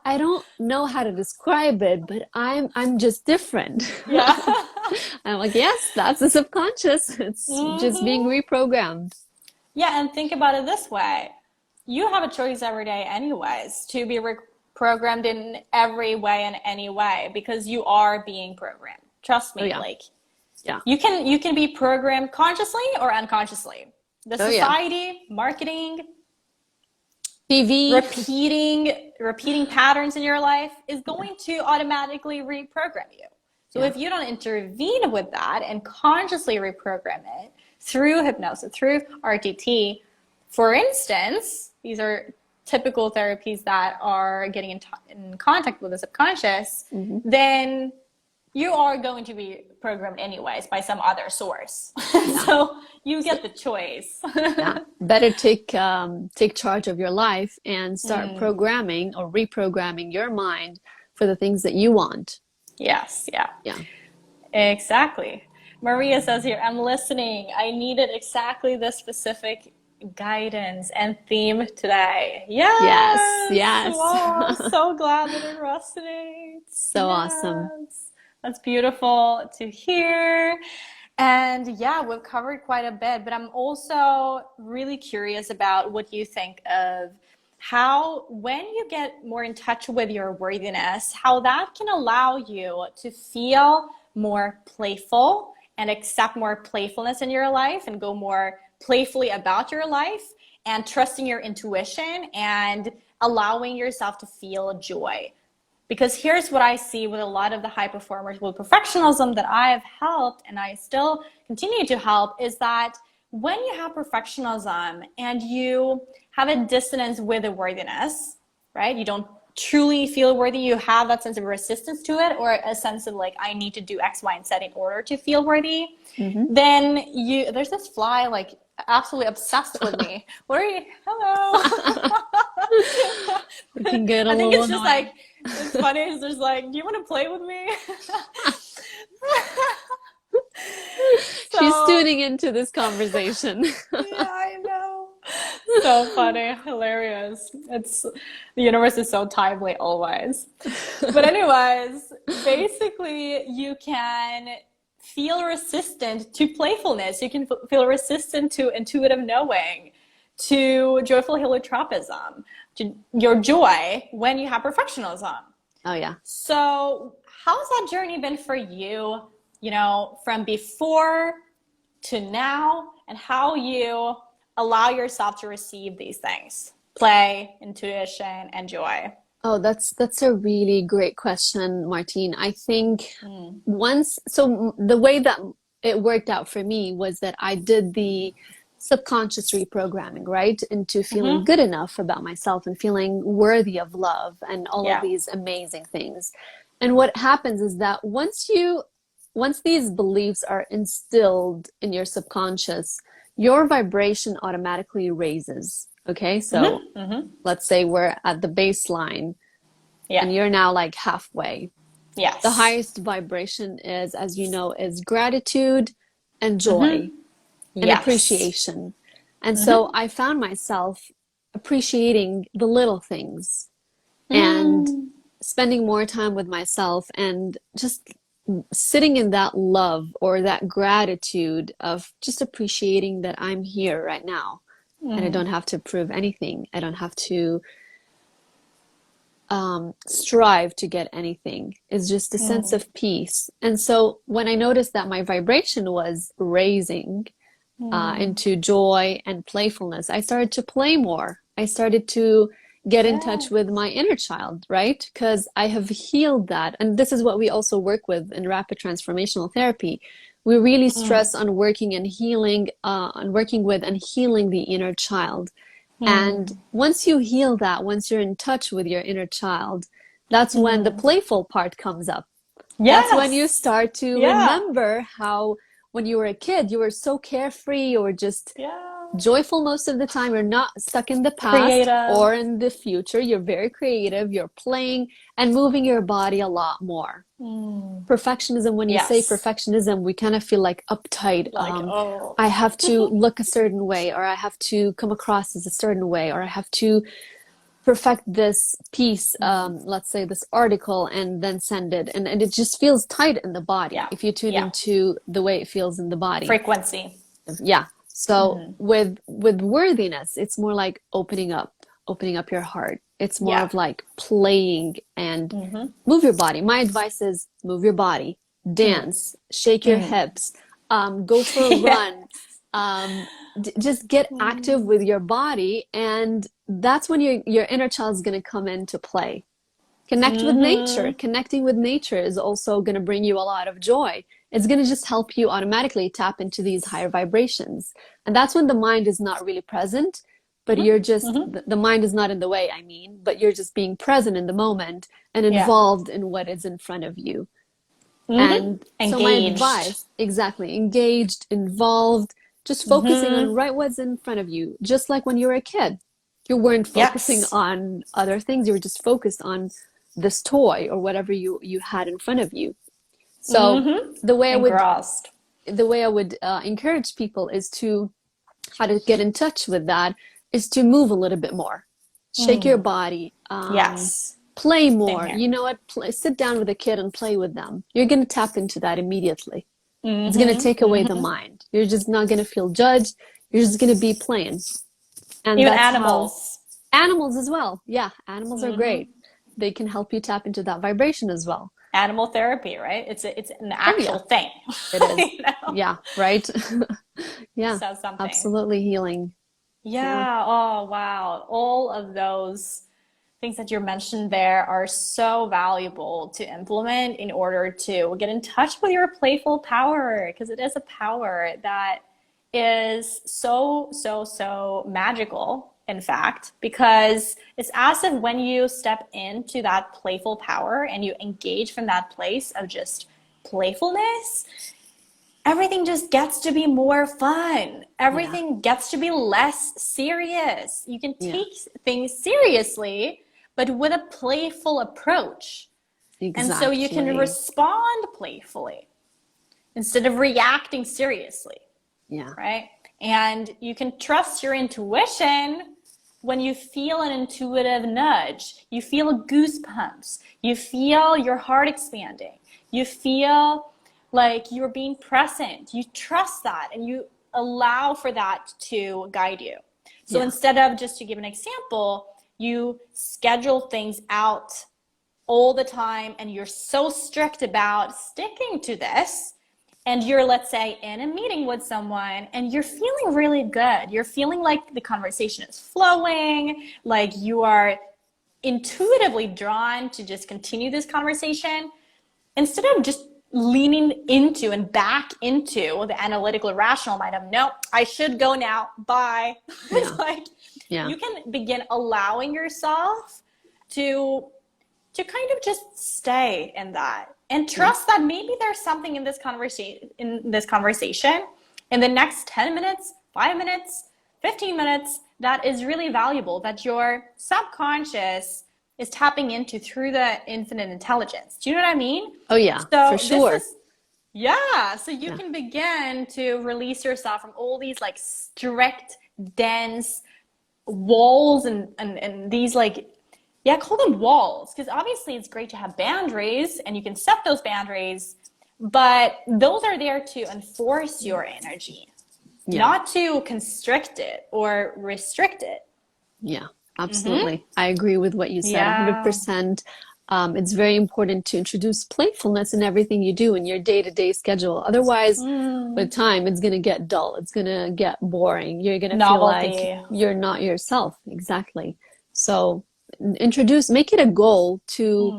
I don't know how to describe it, but I'm just different. Yeah. I'm like, yes, that's the subconscious. It's just being reprogrammed. Yeah, and think about it this way. You have a choice every day anyways to be programmed in every way and any way, because you are being programmed. Trust Oh me, yeah. like Yeah. you can be programmed consciously or unconsciously. The Oh yeah. society, marketing, TV. repeating patterns in your life is Yeah. going to automatically reprogram you. So Yeah. if you don't intervene with that and consciously reprogram it through hypnosis, through RTT, for instance, these are typical therapies that are getting in contact with the subconscious, then you are going to be programmed anyways by some other source. Yeah. So you So get the choice. yeah, better take charge of your life and start programming or reprogramming your mind for the things that you want. Yes, yeah. Yeah. Exactly. Maria says here, I'm listening. I needed exactly this specific guidance and theme today. Yes. Yes. Yes. Wow. I'm so glad that it resonates. So awesome. Yes. That's beautiful to hear. And yeah, we've covered quite a bit, but I'm also really curious about what you think of how, when you get more in touch with your worthiness, how that can allow you to feel more playful and accept more playfulness in your life and go more playfully about your life and trusting your intuition and allowing yourself to feel joy. Because here's what I see with a lot of the high performers with perfectionism that I have helped and I still continue to help is that when you have perfectionism and you have a dissonance with the worthiness, right? You don't truly feel worthy, you have that sense of resistance to it, or a sense of like, I need to do X, Y, and Z in order to feel worthy, Hmm. then there's this fly like absolutely obsessed with me. What are you? Hello. It can get a I think little it's just annoying. like, it's funny. It's just like, do you want to play with me? She's So, tuning into this conversation. yeah, I know. So funny, hilarious. It's the universe is so timely always. But anyways, basically you can feel resistant to playfulness. You can feel resistant to intuitive knowing, to joyful heliotropism, to your joy when you have perfectionism. Oh yeah. So, how's that journey been for you, from before to now, and how you allow yourself to receive these things? Play, intuition, and joy. Oh, that's a really great question, Martine. I think the way that it worked out for me was that I did the subconscious reprogramming, right? Into feeling good enough about myself and feeling worthy of love and all of Yeah. these amazing things. And what happens is that once these beliefs are instilled in your subconscious, your vibration automatically raises. Okay, so let's say we're at the baseline Yeah. and you're now like halfway. The Yes. highest vibration is, as you know, is gratitude and joy and Yes. appreciation. And so I found myself appreciating the little things and Mm. spending more time with myself and just sitting in that love or that gratitude of just appreciating that I'm here right now and I don't have to prove anything. I don't have to strive to get anything. It's just a sense of peace. And so when I noticed that my vibration was raising into joy and playfulness, I started to play more. I started to get in Yeah. touch with my inner child, right? Because I have healed that. And this is what we also work with in rapid transformational therapy. We really stress on working and healing, on working with and healing the inner child. And once you heal that, once you're in touch with your inner child, that's when the playful part comes up. That's when you Yes. start to Yeah. remember how when you were a kid, you were so carefree, you were just Yeah. joyful most of the time. You're not stuck in the past Creative. or in the future. You're very creative. You're playing and moving your body a lot more. Perfectionism, when you say Yes. perfectionism, we kind of feel like uptight. Like, oh. I have to look a certain way, or I have to come across as a certain way, or I have to perfect this piece, let's say this article, and then send it. And it just feels tight in the body Yeah. if you tune Yeah. into the way it feels in the body. Frequency. Yeah. So with worthiness, it's more like opening up your heart. It's more Yeah. of like playing and move your body. My advice is move your body, dance, shake your hips, go for a Yeah. run, just get active with your body, and that's when your inner child is going to come into play. Connect with nature. Connecting with nature is also going to bring you a lot of joy. It's going to just help you automatically tap into these higher vibrations. And that's when the mind is not really present, but you're just, the mind is not in the way, I mean, but you're just being present in the moment and Yeah. involved in what is in front of you. And so my Engaged. advice, exactly, engaged, involved, just focusing on right what's in front of you, just like when you were a kid. You weren't focusing Yes. on other things, you were just focused on this toy or whatever you had in front of you. So the way I would Engrossed. the way I would encourage people is to how to get in touch with that is to move a little bit more, shake your body, Yes. play Same more. here. You know what? Sit down with a kid and play with them. You're going to tap into that immediately. It's going to take away the mind. You're just not going to feel judged. You're just going to be playing. And Even that's how animals. animals as well. Yeah, animals are great. They can help you tap into that vibration as well. Animal therapy, right? It's an Oh actual yeah, thing. it is. You know? Yeah, right. Yeah, Says something. absolutely healing. Yeah. Yeah. Oh, wow. All of those things that you mentioned there are so valuable to implement in order to get in touch with your playful power, because it is a power that is so, so, so magical, in fact, because it's as if when you step into that playful power and you engage from that place of just playfulness, everything just gets to be more fun. Yeah. Everything gets to be less serious. You can Yeah. take things seriously, but with a playful approach. And so you can Exactly. respond playfully instead of reacting seriously, Yeah. right? And you can trust your intuition when you feel an intuitive nudge. You feel goosebumps. You feel your heart expanding. You feel like you're being present. You trust that and you allow for that to guide you. So Yeah. instead of, just to give an example, you schedule things out all the time and you're so strict about sticking to this, and you're, let's say, in a meeting with someone and you're feeling really good. You're feeling like the conversation is flowing, like you are intuitively drawn to just continue this conversation. Instead of just leaning into and back into the analytical rational mind of, no, I should go now, bye. Yeah. It's like Yeah. you can begin allowing yourself to kind of just stay in that and trust that maybe there's something in this conversation in the next 10 minutes, 5 minutes, 15 minutes that is really valuable, that your subconscious is tapping into through the infinite intelligence. Do you know what I mean? Oh yeah, for So this sure. is, yeah, so you Yeah. can begin to release yourself from all these like strict, dense walls and these like, yeah, call them walls, because obviously it's great to have boundaries and you can set those boundaries, but those are there to enforce your energy, Yeah. not to constrict it or restrict it. Yeah, absolutely. I agree with what you said, Yeah. 100%. It's very important to introduce playfulness in everything you do in your day-to-day schedule. Otherwise, with time, it's going to get dull. It's going to get boring. You're going to feel like Novelty. you're not yourself. Exactly. So make it a goal to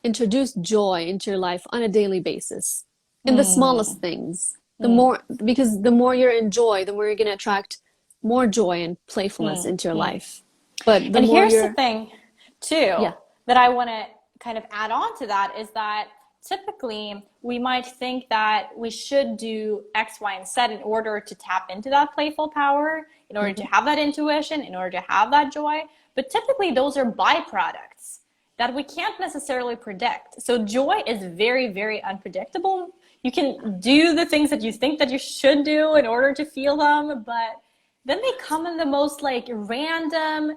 introduce joy into your life on a daily basis in the smallest things. Because the more you're in joy, the more you're going to attract more joy and playfulness into your life. But the And more here's the you're, thing, too, yeah, that I want to kind of add on to that is that typically we might think that we should do X, Y, and Z in order to tap into that playful power, in order to have that intuition, in order to have that joy. But typically those are byproducts that we can't necessarily predict. So joy is very, very unpredictable. You can do the things that you think that you should do in order to feel them, but then they come in the most like random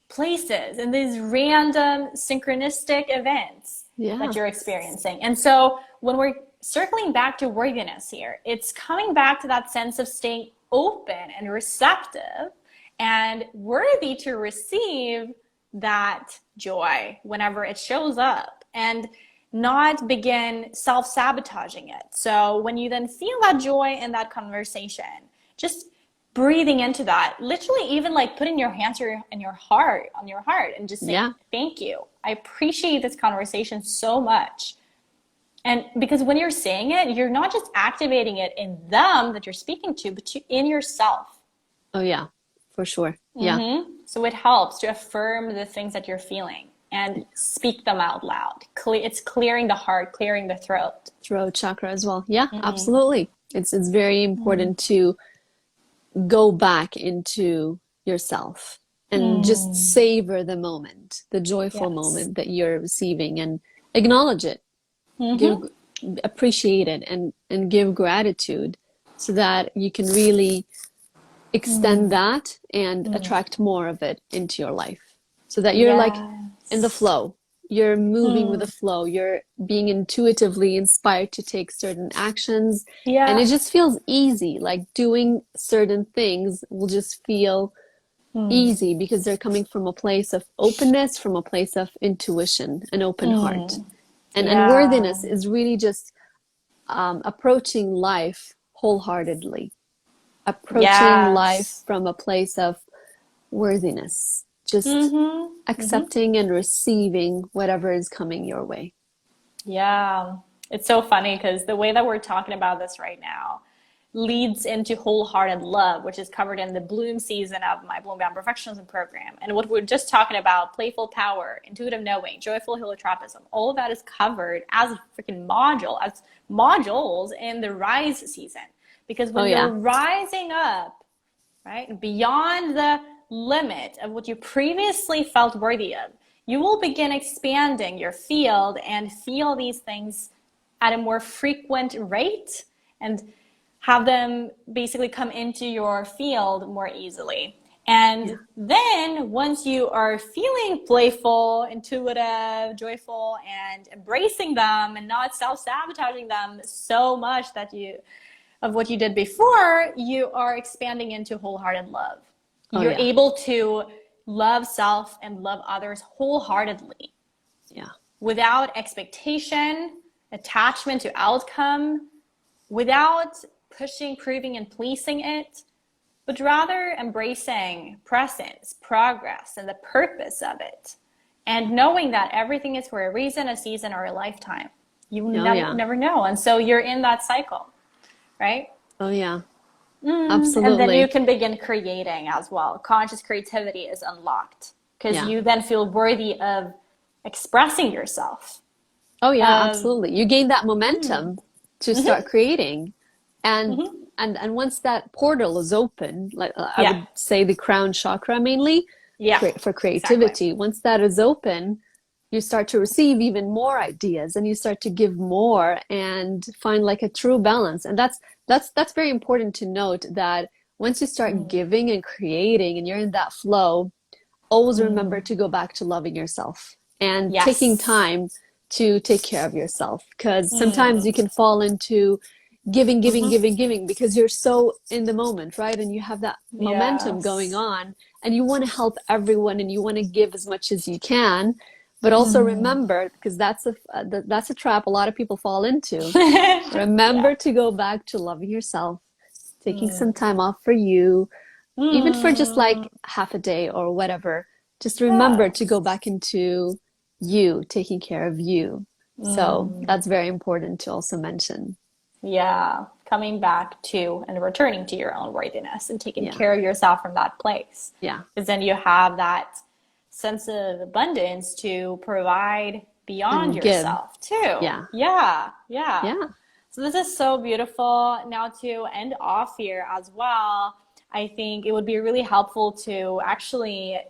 places and these random synchronistic events that yeah, you're experiencing. And so when we're circling back to worthiness here, it's coming back to that sense of staying open and receptive and worthy to receive that joy whenever it shows up, and not begin self-sabotaging it. So when you then feel that joy in that conversation, just breathing into that, literally even like putting your hands on your heart and just saying, yeah, thank you. I appreciate this conversation so much. And because when you're saying it, you're not just activating it in them that you're speaking to, but in yourself. oh yeah, for sure. Yeah, So it helps to affirm the things that you're feeling and speak them out loud. It's clearing the heart, clearing the throat. throat chakra as well. Yeah, absolutely. It's very important to go back into yourself and just savor the moment, the joyful Yes. moment that you're receiving, and acknowledge it, give appreciate it, and give gratitude so that you can really extend that and attract more of it into your life, so that you're like in the Yes. flow, you're moving with the flow, you're being intuitively inspired to take certain actions, and it Yeah. just feels easy. Like doing certain things will just feel easy because they're coming from a place of openness, from a place of intuition, an open heart. And Yeah. worthiness is really just approaching life wholeheartedly, approaching life Yes. from a place of worthiness, just accepting and receiving whatever is coming your way. Yeah. It's so funny because the way that we're talking about this right now leads into wholehearted love, which is covered in the Bloom season of my Bloom Bound Perfectionism program. And what we're just talking about, playful power, intuitive knowing, joyful holotropism, all of that is covered as a freaking module, as modules in the Rise season. Because Oh when you're yeah, rising up, right, beyond the limit of what you previously felt worthy of, you will begin expanding your field and feel these things at a more frequent rate and have them basically come into your field more easily. yeah, And then once you are feeling playful, intuitive, joyful, and embracing them and not self-sabotaging them so much that you of what you did before, you are expanding into wholehearted love. oh You're yeah, able to love self and love others wholeheartedly yeah, without expectation, attachment to outcome, without pushing, proving, and policing it, but rather embracing presence, progress, and the purpose of it. And knowing that everything is for a reason, a season, or a lifetime. You Oh yeah. never know. And so you're in that cycle, right? Oh yeah. And then you Absolutely. can begin creating as well. Conscious creativity is unlocked because Yeah. you then feel worthy of expressing yourself. Oh yeah, Of absolutely. You gain that momentum to start mhm, creating. And mhm. once that portal is open, like I Yeah, would say the crown chakra mainly yeah, for exactly. creativity, once that is open, you start to receive even more ideas and you start to give more and find like a true balance. And that's very important to note that once you start Mm, giving and creating and you're in that flow, always remember mm. to go back to loving yourself and taking Yes. time to take care of yourself. Because sometimes Mm, you can fall into giving, giving, hmm. giving, giving because you're so in the moment, right? And you have that momentum going Yes. on and you want to help everyone and you want to give as much as you can. But also Mm. remember, because that's a trap a lot of people fall into. Yeah. Remember to go back to loving yourself, taking some Mm. time off for you, even for just Mm. like half a day or whatever, just remember to go Yes. back into you, taking care of you. So Mm. that's very important to also mention. Yeah. Coming back to and returning to your own worthiness and taking Yeah. care of yourself from that place. Yeah. Because then you have that sense of abundance to provide beyond And give. yourself too. Yeah. Yeah. Yeah. Yeah. So this is so beautiful. Now to end off here as well, I think it would be really helpful to actually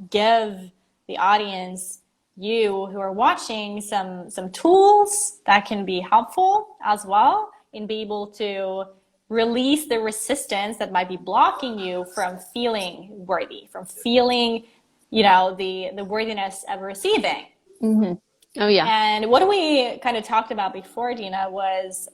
give the audience, you who are watching, some tools that can be helpful as well in be able to release the resistance that might be blocking you from feeling worthy, from feeling, the worthiness of receiving. Hmm. Oh yeah. And what we kind of talked about before, Deena, was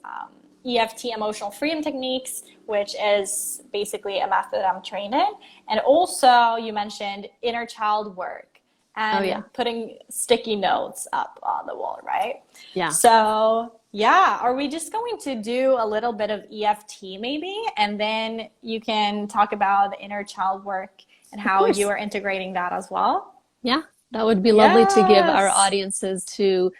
EFT, emotional freedom techniques, which is basically a method I'm trained in. And also, you mentioned inner child work Oh yeah. and putting sticky notes up on the wall, right? Yeah. So, yeah, are we just going to do a little bit of EFT maybe? And then you can talk about the inner child work and Of how you course. are integrating that as well. Yeah, that would be lovely to give our Yes. audiences to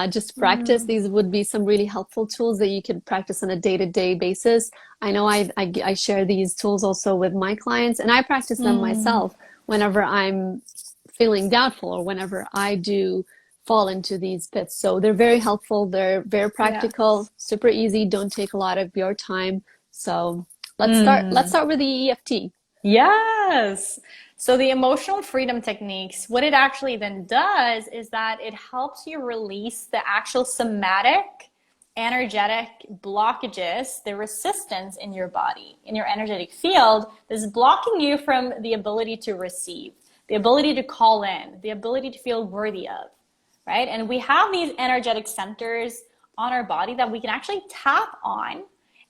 just practice. Mm, These would be some really helpful tools that you can practice on a day-to-day basis. I know I share these tools also with my clients, and I practice them mm. myself whenever I'm feeling doubtful or whenever I do fall into these pits. So they're very helpful. They're very practical, Yes. super easy, don't take a lot of your time. So let's start. Let's Mm. start with the EFT. Yes. So the emotional freedom techniques, what it actually then does is that it helps you release the actual somatic, energetic blockages, the resistance in your body, in your energetic field that's blocking you from the ability to receive, the ability to call in, the ability to feel worthy of, right? And we have these energetic centers on our body that we can actually tap on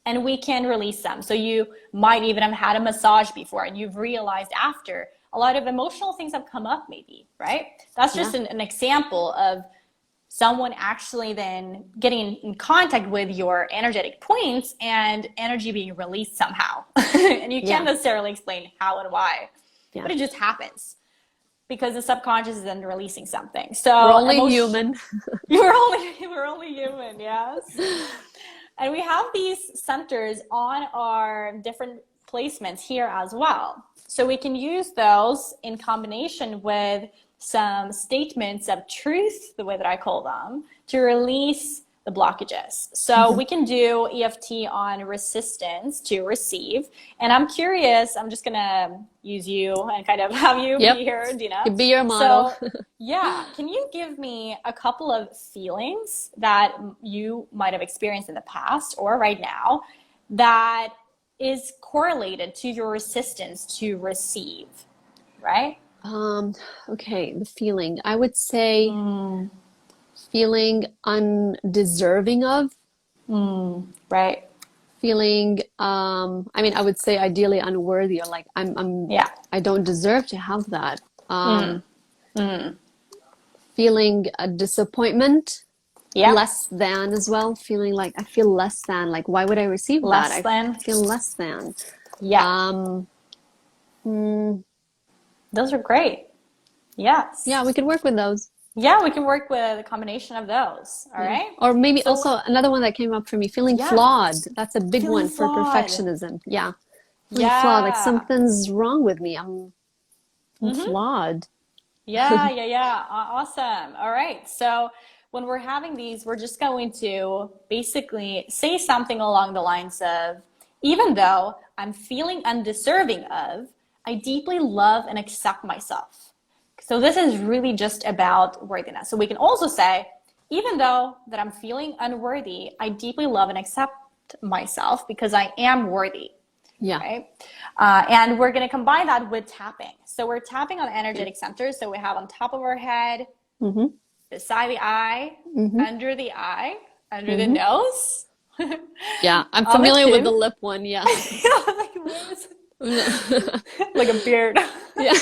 and we can release them. So you might even have had a massage before and you've realized after a lot of emotional things have come up maybe, right? That's Yeah, just an example of someone actually then getting in contact with your energetic points and energy being released somehow. And you can't yeah, necessarily explain how and why, yeah. but it just happens because the subconscious is then releasing something. We're So only emotion, human. we're only human, yes. And we have these centers on our different placements here as well. So we can use those in combination with some statements of truth, the way that I call them, to release the blockages. So Mhm. we can do EFT on resistance to receive. And I'm curious, I'm just going to use you and kind of have you Yep, be here, Deena. could be your model. So yeah, can you give me a couple of feelings that you might have experienced in the past or right now that is correlated to your resistance to receive, right? Um, okay, the feeling. I would say Mm, feeling undeserving of, right. feeling I mean, I would say ideally unworthy or like Yeah. I don't deserve to have that. Mm, Um, mm, feeling a disappointment, yeah. less than as well, feeling like I feel less than, like why would I receive that? Less I than. feel less than. Yeah. Um, mm, Those are great. yeah, Yes. we could work with those. Yeah, we can work with a combination of those. All Yeah. right. Or maybe So, also another one that came up for me, feeling yeah, flawed. That's a big feeling one for flawed. perfectionism. Yeah. Feeling flawed, like Yeah. something's wrong with me. I'm Mm-hmm. flawed. Yeah. Awesome. All right. So when we're having these, we're just going to basically say something along the lines of, even though I'm feeling undeserving of, I deeply love and accept myself. So this is really just about worthiness. So we can also say, even though that I'm feeling unworthy, I deeply love and accept myself because I am worthy. Yeah. Right? And we're going to combine that with tapping. So we're tapping on Okay. energetic centers. So we have on top of our head, Mm-hmm. beside Mm-hmm. the eye, under the Mm-hmm. nose, Yeah, I'm on the familiar with the chin. lip one. Yeah. Like, where is it? Like a beard. Yeah.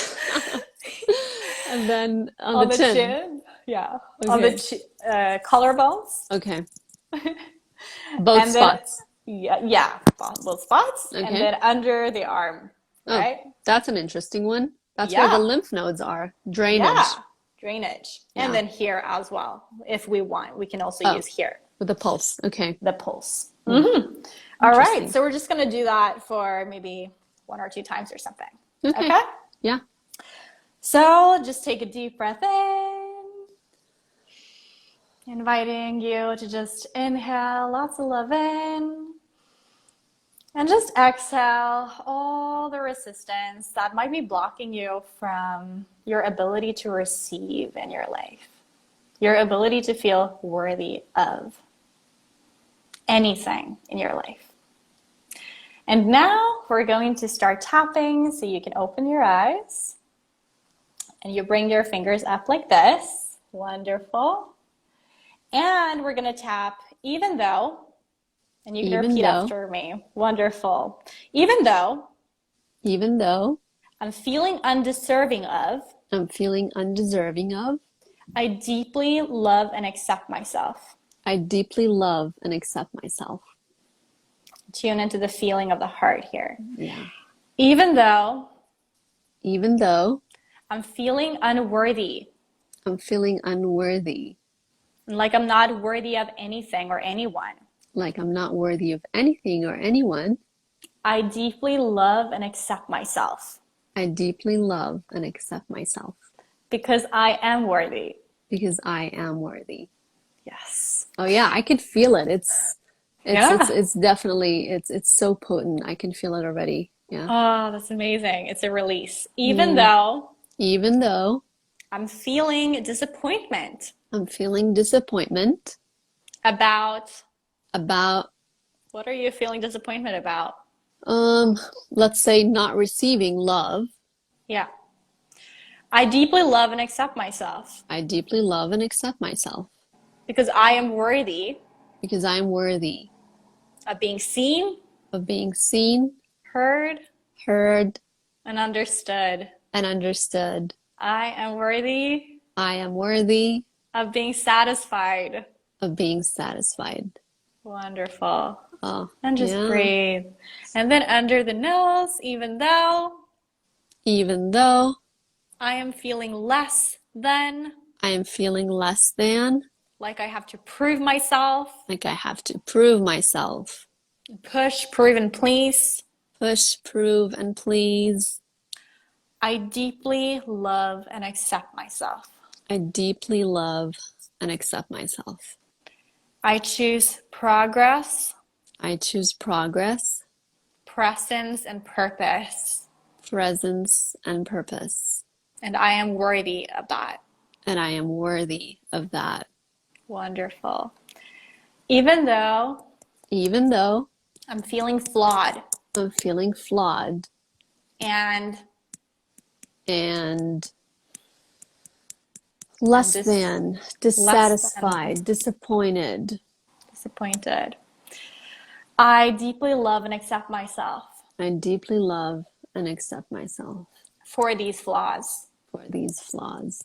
And then on the On the chin. chin. Yeah. On the Okay. collarbones. Okay. Both And then, spots. yeah, both spots. And Okay. then under the arm, Oh, right? that's an interesting one. That's where the Yeah. lymph nodes are. Drainage. Yeah, drainage. And Yeah. then here as well, if we want, we can also Oh, use here, with the pulse. Okay. the pulse. Hmm. All right, Interesting. so we're just gonna do that for maybe one or two times or something. Okay. Okay? Yeah. So just take a deep breath in, inviting you to just inhale lots of love in, and just exhale all the resistance that might be blocking you from your ability to receive in your life, your ability to feel worthy of anything in your life. And now we're going to start tapping, so you can open your eyes and you bring your fingers up like this. Wonderful. And we're going to tap even though, and you can Even repeat though, after me. Wonderful. Even though even though I'm feeling undeserving of, I'm feeling undeserving of, I deeply love and accept myself. I deeply love and accept myself. Tune into the feeling of the heart here. Yeah. Even though Even though I'm feeling unworthy, I'm feeling unworthy, like I'm not worthy of anything or anyone, like I'm not worthy of anything or anyone, I deeply love and accept myself I deeply love and accept myself because I am worthy. because I am worthy. Yes. Oh yeah, I could feel it. Yeah. It's definitely it's so potent. I can feel it already. Yeah. Oh, that's amazing. It's a release. Even Mm. though Even though I'm feeling disappointment I'm feeling disappointment about, about what are you feeling disappointment about? um let's say not receiving love, Yeah. I deeply love and accept myself I deeply love and accept myself because I am worthy because I'm worthy of being seen, of being seen, heard, heard, and understood. and understood. I am worthy I am worthy of being satisfied. of being satisfied. Wonderful. Oh, And just yeah. breathe. And then under the nose, even though Even though I am feeling less than, I am feeling less than, like I have to prove myself, like I have to prove myself. push, prove, and please, Push, prove, and please. I deeply love and accept myself. I deeply love and accept myself. I choose progress, I choose progress, presence, and purpose. presence, and purpose. And I am worthy of that. And I am worthy of that. Wonderful. Even though Even though I'm feeling flawed I'm feeling flawed and and I'm less just than, less than dissatisfied, disappointed. disappointed, I deeply love and accept myself I deeply love and accept myself for these flaws, for these flaws,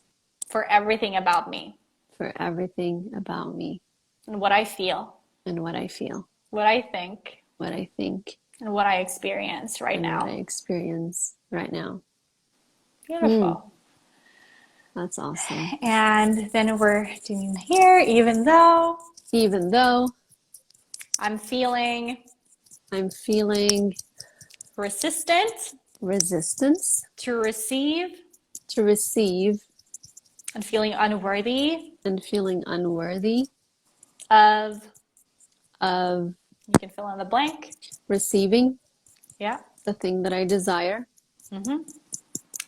for everything about me for everything about me and what I feel, and what I feel, what I think, what I think, and what I experience right and what I now. experience right now. Hmm. Beautiful. That's awesome. And then we're doing here, even though Even though I'm feeling I'm feeling resistant resistance to receive to receive and feeling unworthy and feeling unworthy of, of you can fill in the blank. receiving Yeah. the thing that I desire,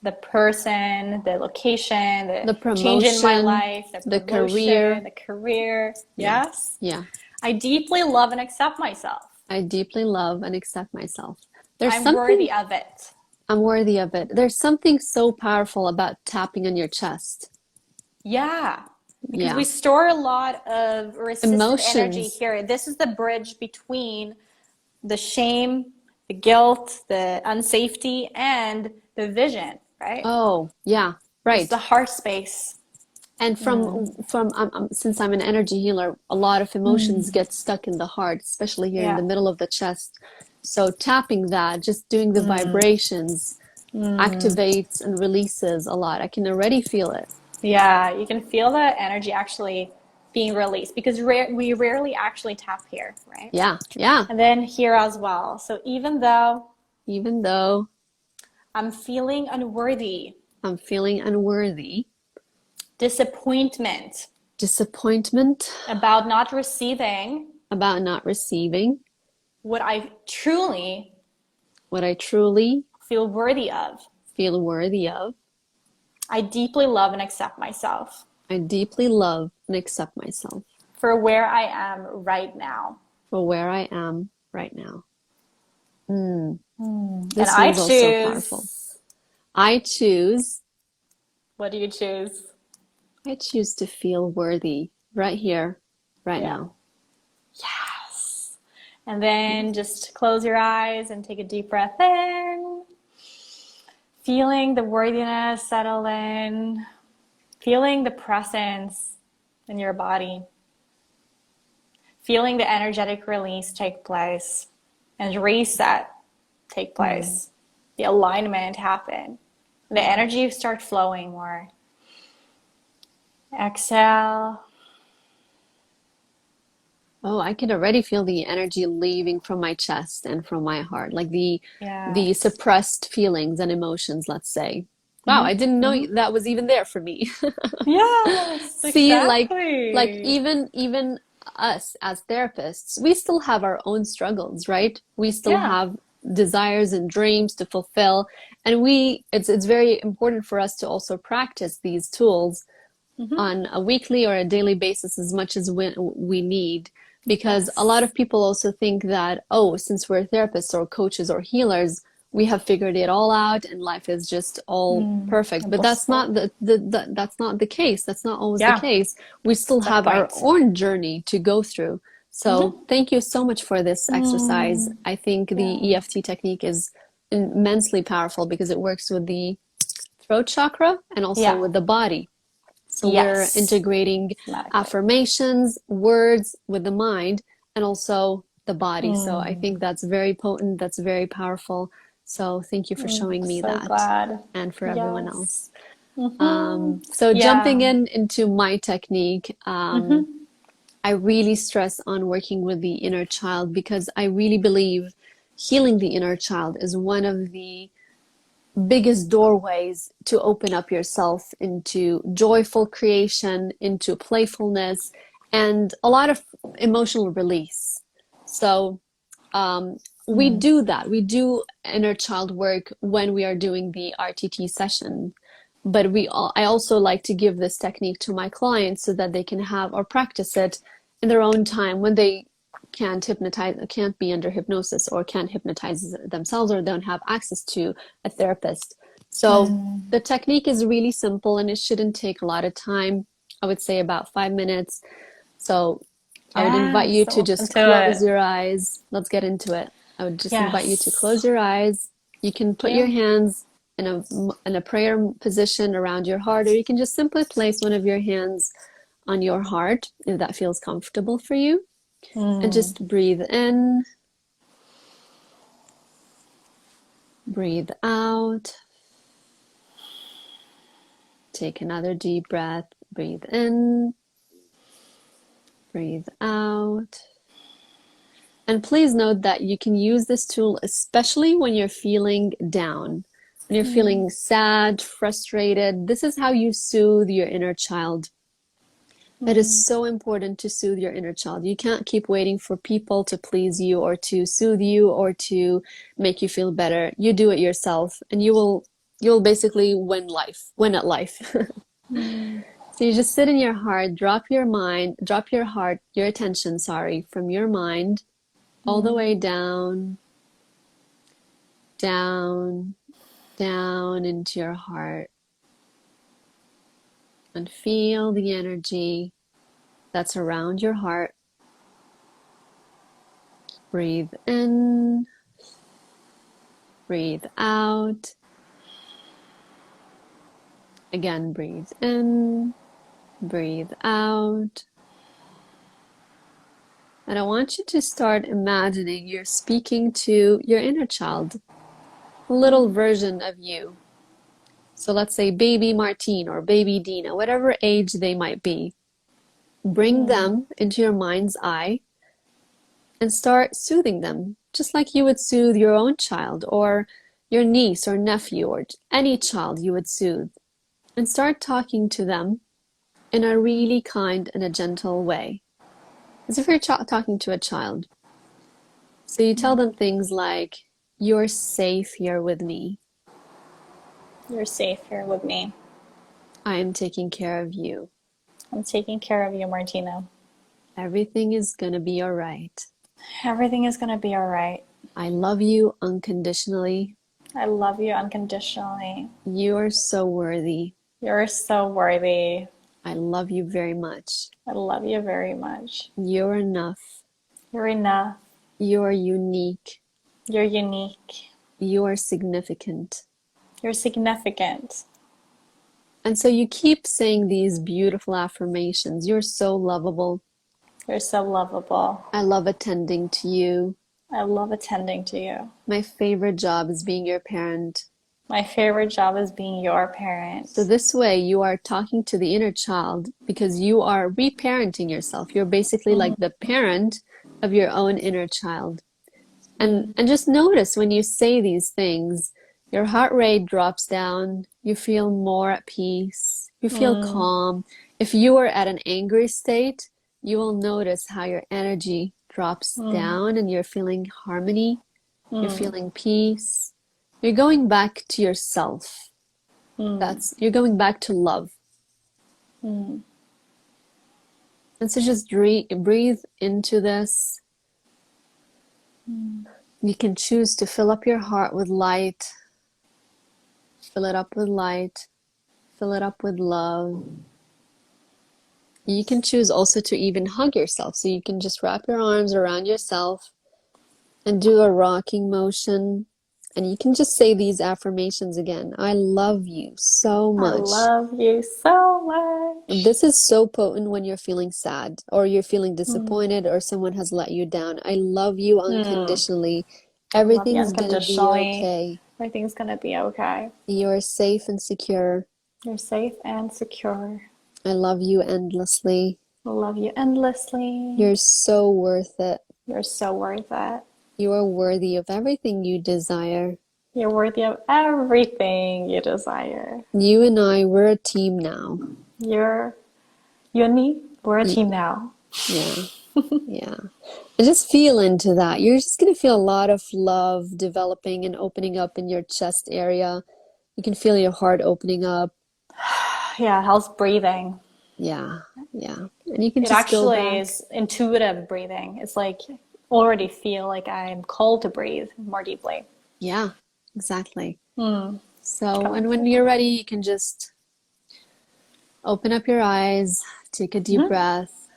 The person, the location, the the change in my promotion, life, the the promotion, career. the career. Yeah, Yes. yeah. I deeply love and accept myself. I deeply love and accept myself. There's I'm something, worthy of it. I'm worthy of it. There's something so powerful about tapping on your chest. Yeah. Because we Yeah. store a lot of resistant energy Emotions. here. This is the bridge between the shame, the guilt, the unsafety, and the vision, right? Oh, yeah, This is right. the heart space. And since I'm an energy healer, a lot of emotions get stuck in the heart, especially here in Yeah. the middle of the chest. So tapping that, just doing the vibrations, activates and releases a lot. I can already feel it. Yeah, you can feel the energy actually being released because we rarely actually tap here, right? Yeah, yeah. And then here as well. So even though Even though I'm feeling unworthy, I'm feeling unworthy, disappointment disappointment about not receiving about not receiving what I truly what I truly feel worthy of, feel worthy of, I deeply love and accept myself I deeply love and accept myself for where I am right now. for where I am right now. And This I feels also powerful. choose, I choose, what do you choose? I choose to feel worthy right here, right Yeah. now. Yes. And then just close your eyes and take a deep breath in. Feeling the worthiness settle in. Feeling the presence in your body. Feeling the energetic release take place and reset take place. The alignment happen. The energy start flowing more. Exhale. Oh, I can already feel the energy leaving from my chest and from my heart, like the Yes. suppressed feelings and emotions, let's say. Wow, I didn't know that was even there for me. Yes, See, like exactly. even us as therapists, we still have our own struggles, right? We still Yeah. have desires and dreams to fulfill, and it's very important for us to also practice these tools on a weekly or a daily basis as much as we need, because a lot Yes. of people also think that, oh, since we're therapists or coaches or healers, we have figured it all out and life is just all perfect. But that's not Blissful. that's not the case. That's not always the Yeah, case. We still that's the have our point. own journey to go through. So thank you so much for this exercise. I think the Yeah. EFT technique is immensely powerful because it works with the throat chakra and also Yeah. with the body. So we're Yes. integrating Automatically. affirmations, words with the mind, and also the body. So I think that's very potent, that's very powerful. So thank you for showing me So that glad. and for everyone Yes. else. So jumping Yeah. into my technique, I really stress on working with the inner child because I really believe healing the inner child is one of the biggest doorways to open up yourself into joyful creation, into playfulness, and a lot of emotional release. So, we do that. We do inner child work when we are doing the RTT session. But I also like to give this technique to my clients so that they can have or practice it in their own time when they can't be under hypnosis or can't hypnotize themselves or don't have access to a therapist. So the technique is really simple and it shouldn't take a lot of time. I would say about 5 minutes. So I would invite Yes. you So to open just to close it. your eyes. Let's get into it. I would just invite you to Yes. close your eyes. You can put your Thank you. hands in a prayer position around your heart, or you can just simply place one of your hands on your heart if that feels comfortable for you. And just breathe in, breathe out. Take another deep breath. Breathe in, breathe out. And please note that you can use this tool especially when you're feeling down, when you're feeling sad, frustrated. This is how you soothe your inner child. It is so important to soothe your inner child. You can't keep waiting for people to please you or to soothe you or to make you feel better. You do it yourself and you'll basically win at life. So you just sit in your heart, drop your heart, your attention, from your mind all the way down, down, down into your heart. And feel the energy that's around your heart. Breathe in, breathe out. Again, breathe in, breathe out. And I want you to start imagining you're speaking to your inner child, a little version of you. So let's say baby Martine or baby Deena, whatever age they might be. Bring them into your mind's eye and start soothing them, just like you would soothe your own child or your niece or nephew or any child you would soothe. And start talking to them in a really kind and a gentle way, as if you're talking to a child. So you tell them things like, you're safe here with me. You're safe here with me. I am taking care of you. I'm taking care of you, Martina. Everything is gonna be all right. Everything is going to be all right. I love you unconditionally. I love you unconditionally. You are so worthy. You're so worthy. I love you very much. I love you very much. You're enough. You're enough. You are unique. You're unique. You are significant. You're significant. And so you keep saying these beautiful affirmations. You're so lovable. You're so lovable. I love attending to you. I love attending to you. My favorite job is being your parent. My favorite job is being your parent. So this way you are talking to the inner child because you are reparenting yourself. You're basically like the parent of your own inner child. And just notice when you say these things, your heart rate drops down. You feel more at peace. You feel calm. If you are at an angry state, you will notice how your energy drops down and you're feeling harmony. You're feeling peace. You're going back to yourself. You're going back to love. And so just breathe into this. You can choose to fill up your heart with light. Fill it up with light. Fill it up with love. You can choose also to even hug yourself. So you can just wrap your arms around yourself and do a rocking motion. And you can just say these affirmations again. I love you so much. I love you so much. This is so potent when you're feeling sad or you're feeling disappointed or someone has let you down. I love you unconditionally. Everything's going to be okay. Everything's going to be okay. You're safe and secure. You're safe and secure. I love you endlessly. I love you endlessly. You're so worth it. You're so worth it. You are worthy of everything you desire. You're worthy of everything you desire. You and I, we're a team now. You and me, we're a team now. Yeah. Yeah. And just feel into that. You're just going to feel a lot of love developing and opening up in your chest area. You can feel your heart opening up. Yeah, it helps breathing. Yeah. Yeah. And you can It just go actually back. is intuitive breathing. It's like already feel like I'm called to breathe more deeply. Yeah, exactly. So, and when you're ready, you can just open up your eyes, take a deep breath,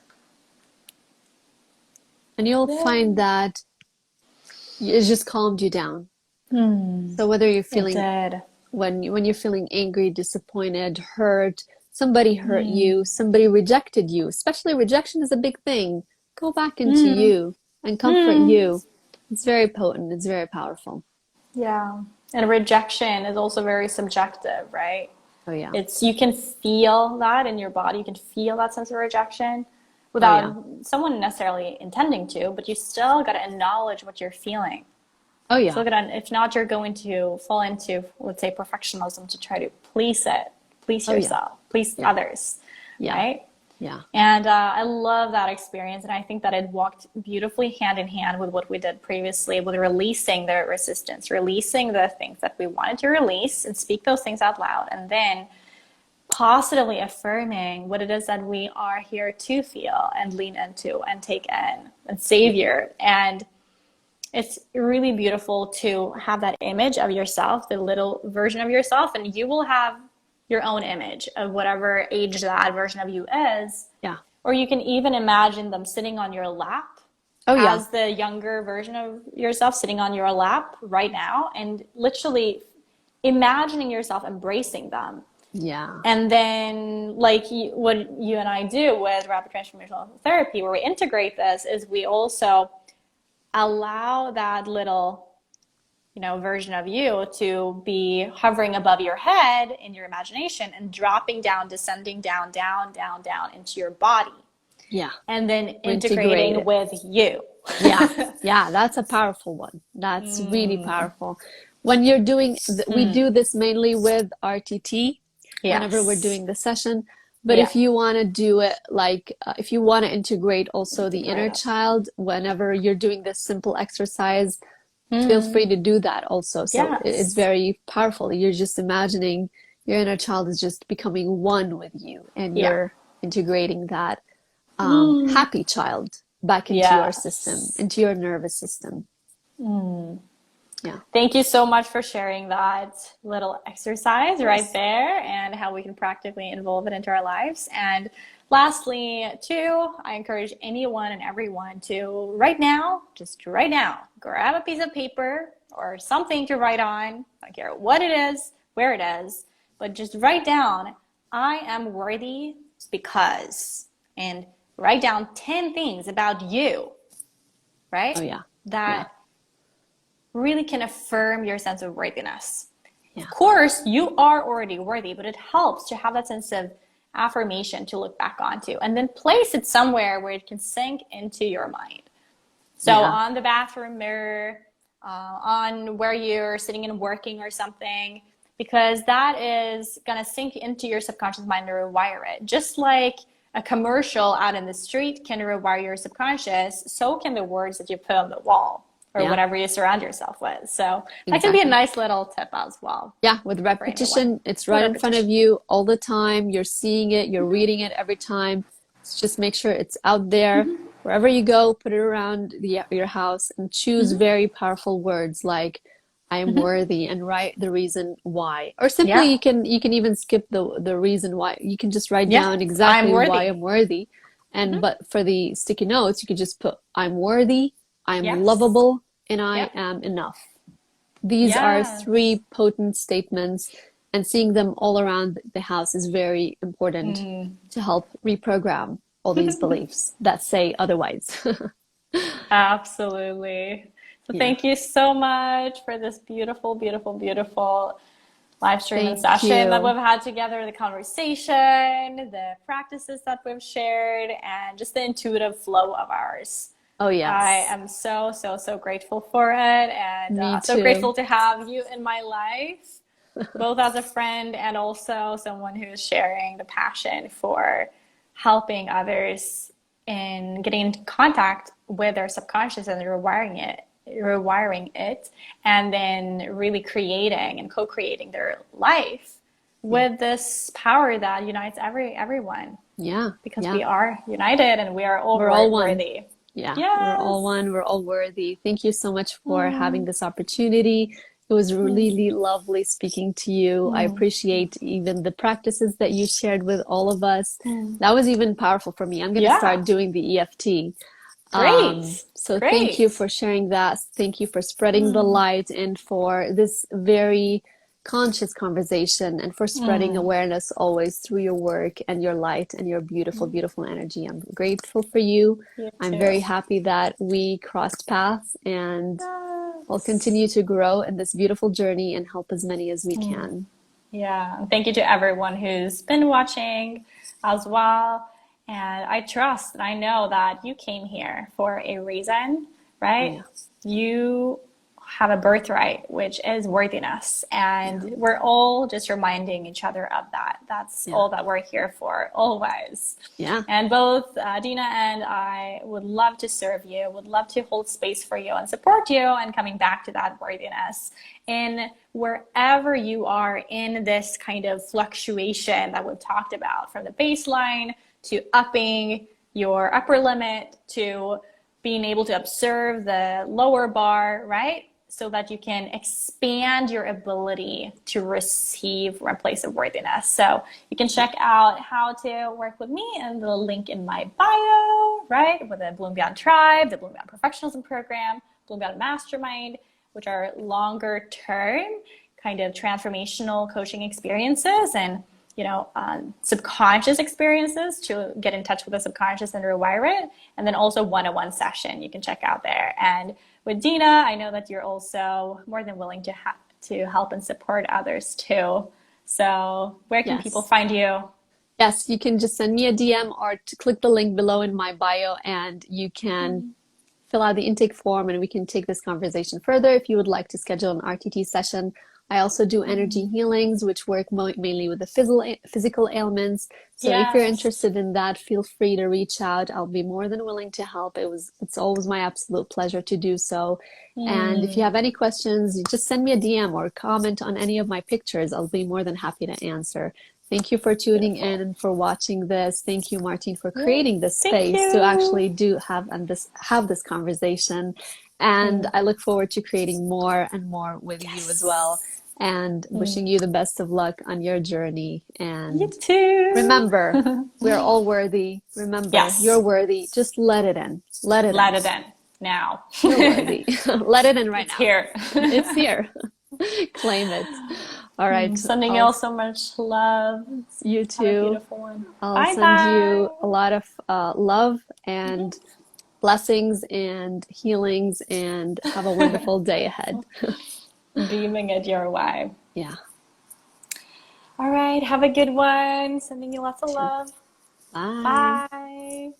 and you'll find that it just calmed you down. So whether you're feeling, when you're feeling angry, disappointed, hurt, somebody hurt you, somebody rejected you, especially rejection is a big thing. Go back into you and comfort you. It's very potent. It's very powerful. Yeah. And rejection is also very subjective, right? Oh yeah. It's, you can feel that in your body. You can feel that sense of rejection Oh yeah. without someone necessarily intending to, but you still got to acknowledge what you're feeling. Oh So yeah. look at, if not, you're going to fall into, let's say, perfectionism to try to please Oh yeah. yourself, please Yeah. others, Yeah. right? Yeah. And I love that experience. And I think that it walked beautifully hand in hand with what we did previously with releasing the resistance, releasing the things that we wanted to release and speak those things out loud. And then positively affirming what it is that we are here to feel and lean into and take in and savior. And it's really beautiful to have that image of yourself, the little version of yourself, and you will have your own image of whatever age that version of you is. Yeah. Or you can even imagine them sitting on your lap Oh yeah. as the younger version of yourself sitting on your lap right now, and literally imagining yourself embracing them. Yeah. And then, like what you and I do with rapid transformational therapy, where we integrate this, is we also allow that little, version of you to be hovering above your head in your imagination and dropping down, descending down, down, down, down into your body, Yeah. and then Integrate integrating it. with you. Yeah. Yeah. That's a powerful one. That's really powerful. When you're doing, we do this mainly with RTT whenever we're Yes. doing the session. But Yeah. if you want to do it like, if you want to integrate also the Integrate inner it. child, whenever you're doing this simple exercise, feel free Mm. to do that also. So it's Yes. very powerful. You're just imagining your inner child is just becoming one with you, and Yeah. you're integrating that Mm. happy child back into your system, Yes. into your nervous system. Yeah. Thank you so much for sharing that little exercise Of right course. there and how we can practically involve it into our lives. And lastly, too, I encourage anyone and everyone to right now, just right now, grab a piece of paper or something to write on. I don't care what it is, where it is, but just write down, I am worthy because, and write down 10 things about you, Oh right? yeah. Yeah. That really can affirm your sense of worthiness. Of Yeah. course, you are already worthy, but it helps to have that sense of affirmation to look back onto and then place it somewhere where it can sink into your mind. So Yeah. on the bathroom mirror, on where you're sitting and working or something, because that is going to sink into your subconscious mind and rewire it. Just like a commercial out in the street can rewire your subconscious, so can the words that you put on the wall or Yeah. whatever you surround yourself with. So that can be a Exactly. nice little tip as well Yeah, with for anyone. repetition, it's With right in front of repetition. you all the time. You're seeing it, you're reading it every time. So just make sure it's out there. Wherever you go, put it around your house and choose very powerful words like I am worthy and write the reason why. Or simply Yeah. you can even skip the reason why. You can just write Yeah. down I'm exactly why worthy. I'm worthy. And but for the sticky notes, you could just put I'm worthy, I'm Yes. lovable, and I Yep. am enough. These are Yes. three potent statements, and seeing them all around the house is very important to help reprogram all these beliefs that say otherwise. Absolutely. So Yeah. thank you so much for this beautiful, beautiful, beautiful live stream and Thank session that we've you. had together, the conversation, the practices that we've shared, and just the intuitive flow of ours. Oh, I yes. am so, so, so grateful for it, and Me so grateful too. to have you in my life, both as a friend and also someone who's sharing the passion for helping others in getting into contact with their subconscious and rewiring it, and then really creating and co-creating their life Yeah. with this power that unites everyone Yeah. because Yeah. we are united and we are all We're all one. worthy. Yeah, we're all Yes. one. We're all worthy. Thank you so much for having this opportunity. It was really lovely speaking to you. I appreciate even the practices that you shared with all of us. That was even powerful for me. I'm going to Yeah. start doing the EFT. Great. So thank you Great. for sharing that. Thank you for spreading the light and for this very conscious conversation and for spreading awareness always through your work and your light and your beautiful, beautiful energy. I'm grateful for you. You I'm too. very happy that we crossed paths and we'll Yes. continue to grow in this beautiful journey and help as many as we can. Yeah. And thank you to everyone who's been watching as well. And I trust and I know that you came here for a reason, right? Yeah, You have a birthright, which is worthiness. yeah, And we're all just reminding each other of that. That's yeah, all that we're here for, always. yeah, And both Deena and I would love to serve you, would love to hold space for you and support you and coming back to that worthiness in wherever you are in this kind of fluctuation that we've talked about, from the baseline to upping your upper limit to being able to observe the lower bar, right? So that you can expand your ability to receive from a place of worthiness. So you can check out how to work with me and the link in my bio, right? With the Bloom Beyond Tribe, the Bloom Beyond Perfectionism Program, Bloom Beyond Mastermind, which are longer term kind of transformational coaching experiences and subconscious experiences to get in touch with the subconscious and rewire it. And then also one-on-one session you can check out there. And with Deena, I know that you're also more than willing to help and support others too. So where can people yes. find you? Yes, you can just send me a DM or to click the link below in my bio and you can fill out the intake form and we can take this conversation further if you would like to schedule an RTT session. I also do energy healings, which work mainly with the physical ailments. So if you're Yes. interested in that, feel free to reach out. I'll be more than willing to help. It's always my absolute pleasure to do so. And if you have any questions, you just send me a DM or comment on any of my pictures. I'll be more than happy to answer. Thank you for tuning in Beautiful. and for watching this. Thank you, Martine, for Yeah. creating this Thank space to you. actually do have this conversation. And I look forward to creating more and more with you as well. Yes. And wishing you the best of luck on your journey. You And too. remember, we're all worthy. Remember, you're Yes. worthy. Just let it in. Let it Let in. it in now. You're worthy. Let it in right It's now. here. It's here. Claim it. All right. Sending you all so much love. You Have a too. beautiful one. I'll Bye send you bye. a lot of love and blessings and healings and have a wonderful day ahead. Beaming it your way. Yeah, All right. Have a good one. Sending you lots of too. love. Bye. Bye.